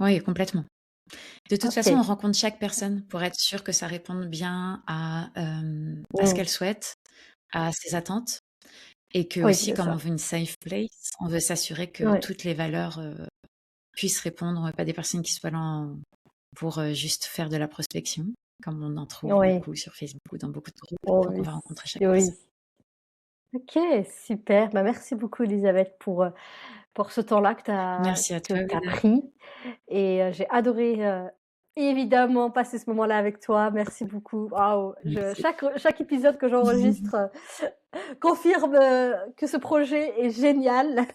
Oui, complètement. De toute façon, on OK. rencontre chaque personne pour être sûr que ça réponde bien à ce Mmh. qu'elle souhaite, à ses attentes. Et que Oui, aussi, c'est comme on ça. veut une safe place, on veut s'assurer que Ouais. toutes les valeurs puissent répondre, pas des personnes qui soient là pour juste faire de la prospection, comme on en trouve Oui. beaucoup sur Facebook ou dans beaucoup de groupes. Oh Donc, on oui. va rencontrer chaque Oui. personne. OK, super. Bah, merci beaucoup Elisabeth pour ce temps-là Merci à que toi, tu as Vida. pris et j'ai adoré, évidemment passer ce moment-là avec toi. Merci beaucoup. Waouh, Merci. chaque épisode que j'enregistre, confirme, que ce projet est génial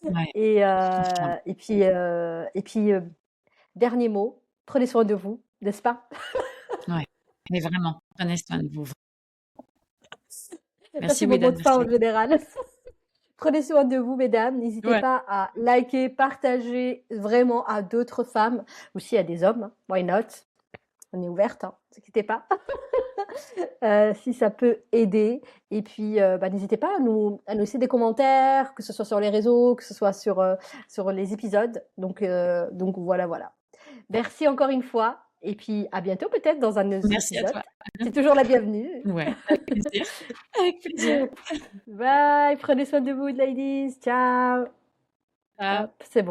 Ouais, confirme. et puis, dernier mot, prenez soin de vous, n'est-ce pas? Ouais. Mais vraiment, prenez soin de vous. Ça, Merci, c'est mon mot Wida. de fin Merci à en toi. général. Prenez soin de vous, mesdames. N'hésitez Ouais. pas à liker, partager vraiment à d'autres femmes, aussi à des hommes, hein, why not? on est ouverte, hein, ne vous inquiétez pas. Si ça peut aider. Et puis, n'hésitez pas à nous laisser des commentaires, que ce soit sur les réseaux, que ce soit sur les épisodes. Donc voilà. Merci encore une fois. Et puis, à bientôt peut-être dans un autre Merci à épisode. toi. C'est toujours la bienvenue. Ouais, avec plaisir. Avec plaisir. Bye. Prenez soin de vous, ladies. Ciao. Ciao. Hop, c'est bon.